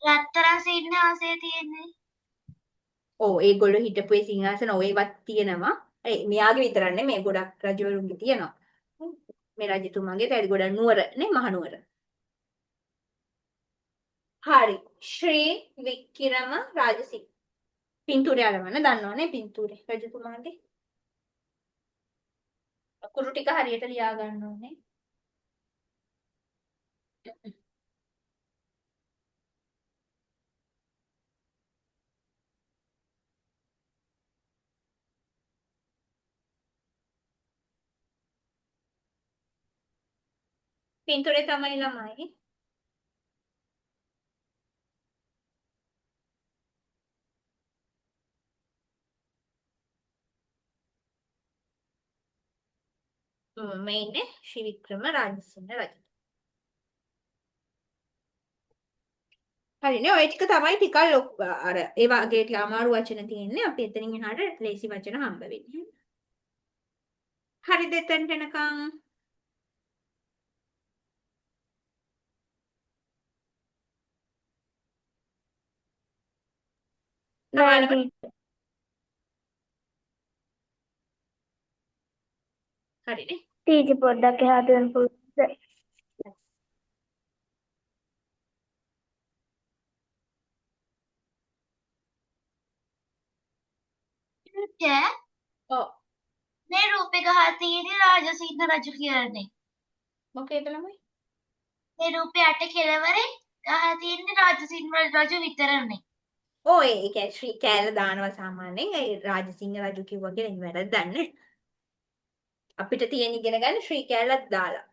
රත්තරන් සිංහාසනය තියෙන්නේ. ඔව් ඒගොල්ලෝ හිටපු ඒ සිංහාසන ඔයවත් තියෙනවා. මෙයාගේ විතරක් නෙමෙයි ගොඩක් රජවරුන්ගේ තියෙනවා. මේ රජතුමාගේ තැරි ගොඩක් නුවර නේ මහ නුවර. හරි. ශ්‍රී වික්‍රම රාජසිංහ. පින්තූරය අලවන්න දන්නවනේ පින්තූරේ රජතුමාගේ. අකුරු ටික හරියට ලියා ගන්න ඕනේ. පින්තූරේ තමයි ළමයි. මේ ඉන්නේ ශ්‍රී වික්‍රම රාජසිංහ රජු. හරිනේ ඔය ටික තමයි ටිකක් අර ඒ වගේ ටික අමාරු වචන තියෙන්නේ. අපි එතනින් එහාට ලේසි වචන හම්බ වෙන්නේ. හරි දෙතෙන්ට එනකම් නෑ සමානව හරිනේ. ටීචර් පොඩ්ඩක් එහාට වෙන්න පුළුවන්ද? ටීචර් ඔව් මේ රූපේ ගහලා තියෙන්නේ රාජසිංහ රජු කියන්නේ. මොකේද ළමයි? මේ රූපේ අට කෙළවරේ ගහලා තියෙන්නේ රාජසිංහ රජු විතරනේ. ඔය ඒ කියන්නේ ශ්‍රී කෑල්ල දානවා සාමාන්‍යයෙන් ඒ රාජසිංහ රජු කිව්වා කියලා ඉතින් වැරද්දක් නැහැ. අපිට තියෙන ඉගෙන ගන්න ශ්‍රී කෑල්ලක් දාලා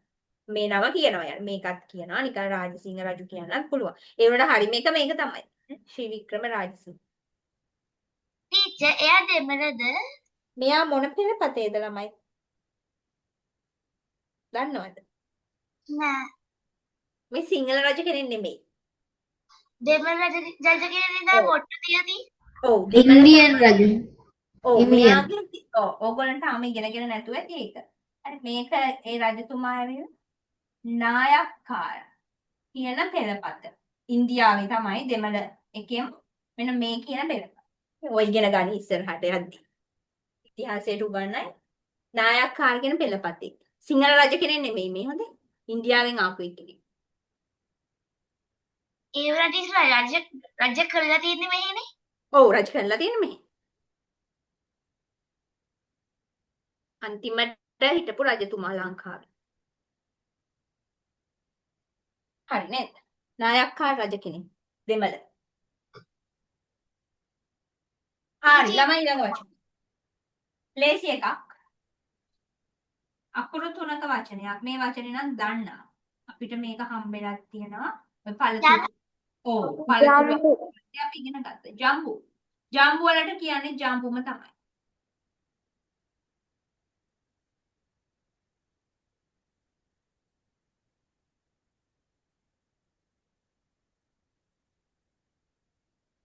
මේ නම කියනවා යාර මේකත් කියනවා නිකන් රාජසිංහ රජු කියන්නත් පුළුවන්. ඒ වුණාට හරි මේක තමයි. ශ්‍රී වික්‍රම රාජසිංහ. ටීචර් එයා දෙමළද? මෙයා මොන පෙරපතේද ළමයි? දන්නවද? නෑ. මේ සිංහල රජ කෙනෙක් නෙමෙයි. දෙමළ රජ කෙනෙක් නේද ඔව්. මොට්ටු තියදී? ඔව් දෙමළ ඉන්දියන් රජු. ඔව් Indian. මෙයාගේ ඕගොල්ලන්ට ආම ඉගෙනගෙන නැතුව ඇති ඒක. හරි මේක ඒ රජතුමා ඇවිල්ලා නායක්කාර කියන පෙළපත. ඉන්දියාවේ තමයි දෙමළ එකෙම මෙන්න මේ කියන පෙළපත. ඔය ඉගෙන ගන්න ඉස්සරහට යද්දි. ඉතිහාසයට උගන්වයි නායක්කාර කියන පෙළපතේ. සිංහල රජ කෙනෙක් නෙමෙයි මේ හොඳේ. ඉන්දියාවෙන් ආපු එකෙක්. ඒ වුණාට ඉස්සර රජ කරලා තියෙන්නේ මෙහෙනේ. ඔව් රජ කරලා තියෙන මේ. අන්තිමට හිටපු රජතුමා ලංකාවේ. හරි නේද? නායක්කාර රජ කෙනෙක්. දෙමළ. හරි ළමයි ඊළඟ වචන. ලේසි එකක්. අකුරු තුනක වචනයක්. මේ වචනේ නම් දන්නා. අපිට මේක හම්බෙලා තියෙනවා. ඔය පළතුරු. ඔව් පළතුරු ජම්බු. අපි ඉගෙන ගත්තා. ජම්බු. ජම්බු වලට කියන්නේ ජම්බුම තමයි.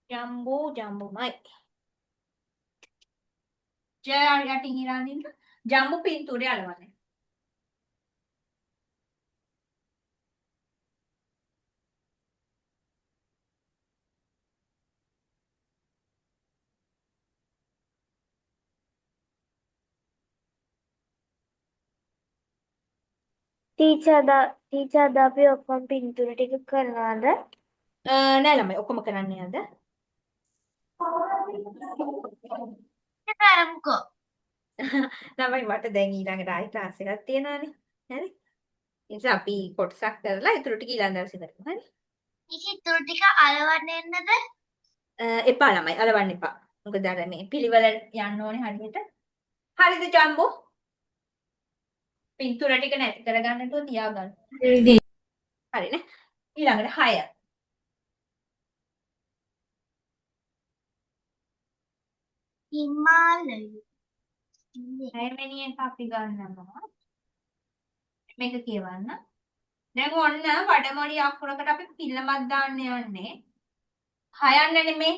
ජම්බුමයි. යටින් ඉරානින්න ජම්බු පින්තූරය අලවන්නේ. ටීචර් අද අපි ඔක්කොම පින්තූර ටික කරනවාද? නෑ ළමයි ඔක්කොම කරන්නේ අද. ඒක කරමුකෝ. ළමයි මට දැන් ඊළඟට ආයි ක්ලාස් එකක් තියෙනවානේ. හරි. ඒ නිසා අපි කොටසක් කරලා ඊටු ටික ඊළඟ දවසේ කරමු. හරි. ඉතින් ඊටු ටික අලවන්න එන්නද? එපා ළමයි අලවන්න එපා. මොකද අර මේ පිළිවෙල යන්න ඕනේ හරියට. හරිද ජම්බෝ? පින්තූර ටික නැති කරගන්න නැතුව තියාගන්න. හරිනේ. ඊළඟට 6. හිමාලය. 6 වෙනි එක අපි ගන්නවා. මේක කියවන්න. දැන් ඔන්න වඩමොழி අකුරකට අපි පිල්ලමක් දාන්න යන්නේ. 6 නෙමෙයි.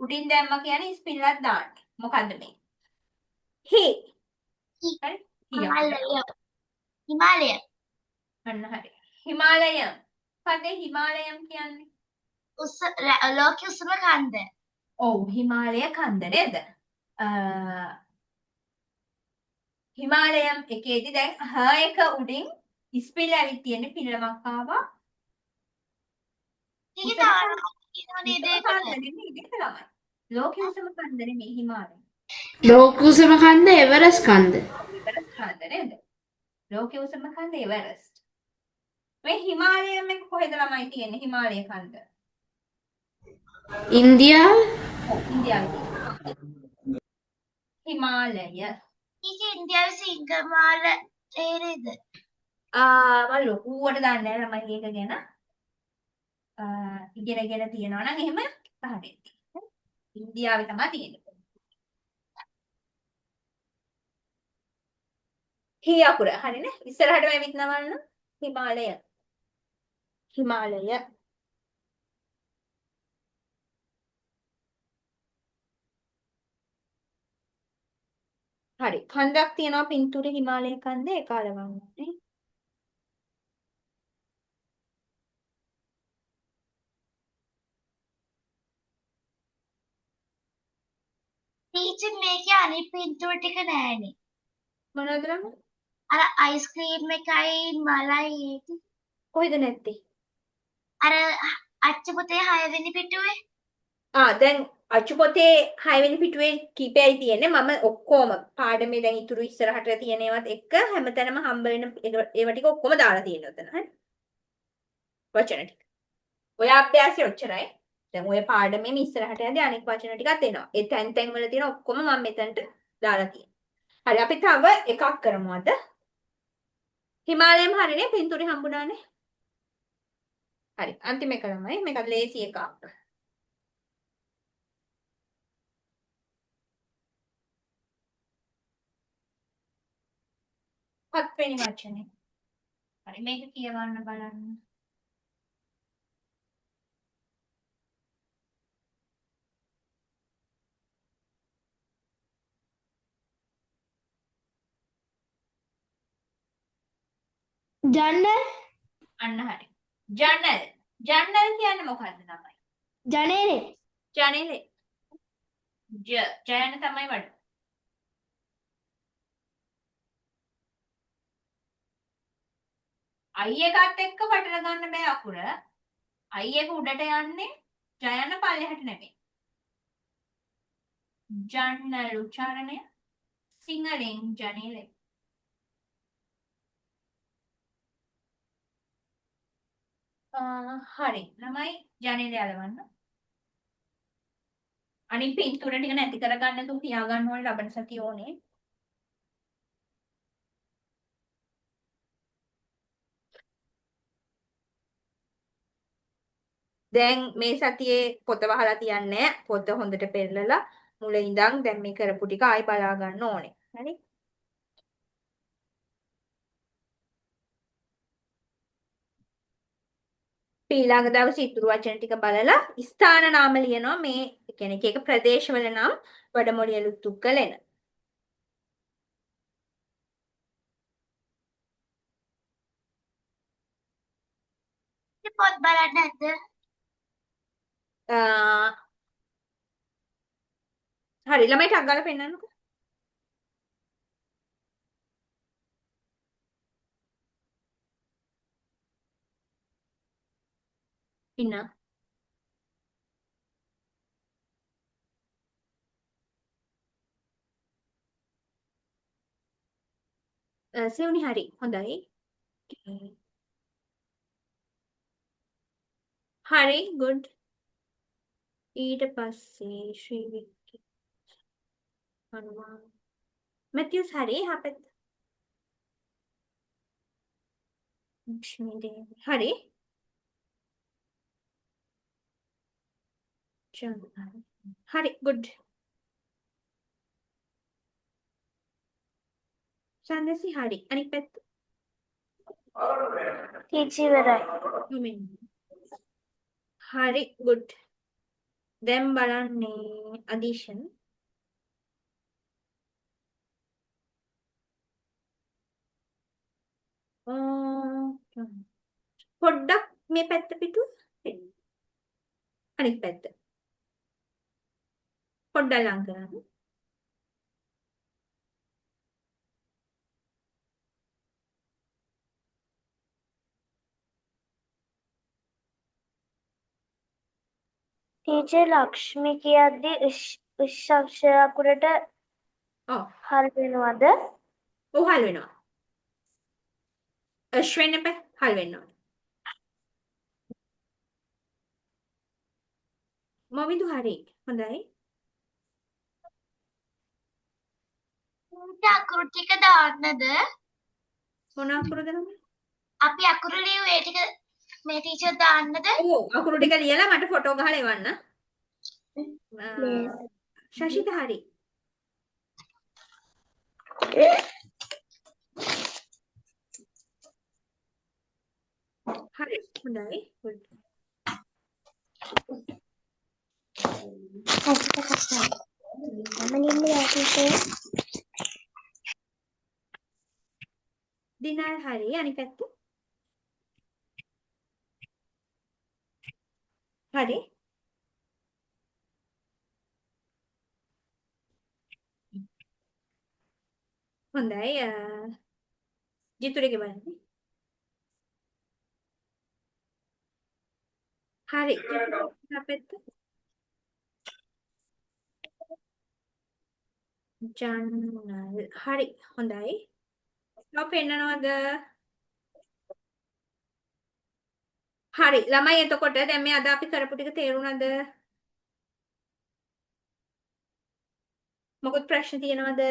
උඩින් දැම්ම කියන්නේ ස්පිල්ලක් දාන්න. මොකද්ද මේ? හි. හරි. හිමාලය. අන්න හරි. හිමාලය. මොකද හිමාලයම් කියන්නේ? ලෝකයේ උසම කන්ද. ඔව් හිමාලය කන්ද නේද? හිමාලයම් එකේදී දැන් හ එක උඩින් ස්පිල් ඇවිත් තියෙන පිල්ලමක් ආවා. ඒක උසම තාරා කියනවනේ උසම ඒකට. කන්ද නෙමෙයි ඒක ළමයි. ලෝකේ උසම කන්ද නෙමෙයි හිමාලය. ලෝකුසම කන්ද එවරස් කන්ද. එවරස්ට් කන්ද නේද? ලෝකේ උසම කන්ද එවරස්ට්. මේ හිමාලය මේ කොහෙද ළමයි තියෙන්නේ හිමාලය කන්ද? ඉන්දියාව. ඔව් ඉන්දියාවේ තියෙනවා. හිමාලය. ඒක ඉන්දියාවේ සිංගමාල ඒ නේද? මම ලොකුවට දන්නේ නැහැ ළමයි ඒක ගැන. ඉගෙනගෙන තියනවා නම් එහෙම පහදෙන්න. ඉන්දියාවේ තමයි තියෙන්නේ. හී අකුර හරිනේ. ඉස්සරහටම ඇවිත් නවන්න හිමාලය. හිමාලය. හරි. කන්දක් තියෙනවා පින්තූරේ හිමාලය කන්ද ඒක අලවන්න නේ. ටීචර් මේකේ අනිත් පින්තූර ටික නෑනේ. මොනවද ළමයි? අර අයිස්ක්‍රීම් එකයි මලයි ඒක. කොහෙද නැත්තේ? අර අච්චපොතේ 6 වෙනි පිටුවේ. දැන් අච්චු පොතේ 6 වෙනි පිටුවේ කීපයයි තියෙන්නේ. මම ඔක්කොම පාඩමේ දැන් ඉතුරු ඉස්සරහට තියෙන ඒවාත් එක්ක හැමතැනම හම්බ වෙන ඒවා ටික ඔක්කොම දාලා තියෙනවා උතන. හරි. වචන ටික. ඔය අභ්‍යාසය ඔච්චරයි. දැන් ඔය පාඩමේ ඉස්සරහට යද්දී අනෙක් වචන ටිකත් එනවා. ඒ තැන් වල තියෙන ඔක්කොම මම මෙතනට දාලා තියෙනවා. හරි අපි තව එකක් කරමු අද. හිමාලයම හරිනේ පින්තූරේ හම්බුණානේ. හරි. අන්තිම එක ළමයි. මේක ලේසි එකක්. හත්වෙනි වචනේ. හරි මේක කියවන්න බලන්න. ජන්නල් අන්න හරි. ජනල්. ජනල් කියන්නේ මොකද්ද තමයි? ජනේලේ ජනේලේ. ජයන තමයි වඩ. I එකත් එක්ක පටල ගන්න බෑ අකුර. I එක උඩට යන්නේ ජයන පල්ලෙහාට නෙමෙයි. ජන්නල් උච්චාරණය සිංහලෙන් ජනේලේ. හරි. ළමයි ජනේලේ අලවන්න. අනිත් පින්තූර ටික නැති කරගන්න තු තියාගන්න ඕනේ ලබන සතිය ඕනේ. දැන් මේ සතියේ පොත වහලා තියන්නේ පොත හොඳට පෙරලලා මුල ඉඳන් දැන් මේ කරපු ටික ආයි බලා ගන්න ඕනේ. හරි? ඊළඟ දවසේ ඉතුරු වචන ටික බලලා ස්ථාන නාම ලියනවා මේ කියන්නේ එක ප්‍රදේශවල නම් වඩමොළි එලුත්තුක් කළෙන. පොත් බලන්න නැද්ද? හරි ළමයි ටක් ගාලා පෙන්නන්නකෝ. ඉන්න. සෙවුනි හරි හොඳයි. හරි good. ඊට පස්සේ ශ්‍රී වික්කි හනුමාන් මැතිව්ස් හරි හපෙත් හරි හරි good. සන්දසි හරි අනිත් පැත්ත ටීචර් ඉවරයි. හරි good. දැන් බලන්නේ addition. පොඩ්ඩක් මේ පැත්ත පිටු අනිත් පැත්ත පොඩ්ඩක් ලං කරන්න. ටීචර් ලක්ෂ්මි කියද්දි ඉස් අක්ෂරයකට ඔව්. හල් වෙනවද? ඔව් හල් වෙනවා. අශ් වෙන්න එපා. හල් වෙන්න ඕනේ. මොවිදු හරි. හොඳයි. ඌට අකුරු ටික දාන්නද? මොන අකුරුද නම? අපි අකුරු ලියුවේ ඒ ටික මේ ටීචර් දාන්නද? ඔව් අකුරු ටික ලියලා මට ෆොටෝ ගහලා එවන්න. ශෂිත හරි. හරි. හොඳයි. good. දිනල් හරි. අනිත් පැත්ත. හරි. හොඳයි. ජිතුරිගේ බලන්න. හරි. අපෙත් ජන්නල්. හරි. හොඳයි. ඔව් පෙන්නනවද? හරි. ළමයි එතකොට දැන් මේ අද අපි කරපු ටික තේරුණාද? මොකද ප්‍රශ්න තියෙනවද?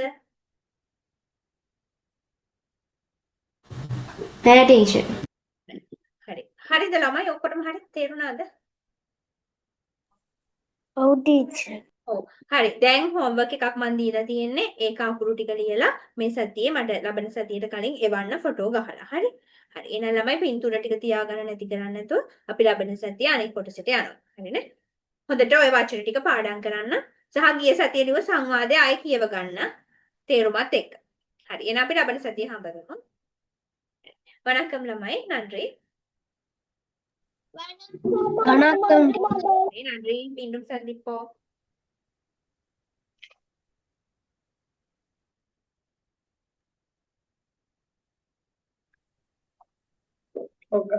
නෑ ටීචර්. හරි. හරිද ළමයි ඔක්කොටම හරි තේරුණාද? ඔව් ටීචර්. ඔව්. හරි. දැන් හෝම්වර්ක් එකක් මන් දීලා තියෙන්නේ. ඒක අකුරු ටික ලියලා මේ සතියේ මට ලබන සතියට කලින් එවන්න ෆොටෝ ගහලා. හරි. හරි. එහෙනම් ළමයි පින්තූර ටික තියාගන්න නැති කරන්නේ නැතුව අපි ලබන සතියේ අනිත් කොටසට යනවා. හරිනේ? හොඳට ওই වචන ටික පාඩම් කරන්න. සහ ගිය සතියේ ලියව සංවාදය ආයෙ කියව ගන්න. තේරුමත් එක්ක. හරි. එහෙනම් අපි ලබන සතියේ හම්බ වෙමු. வணக்கம் ළමයි. நன்றி. வணக்கம். நன்றி. மீண்டும் சந்திப்போம். ඔග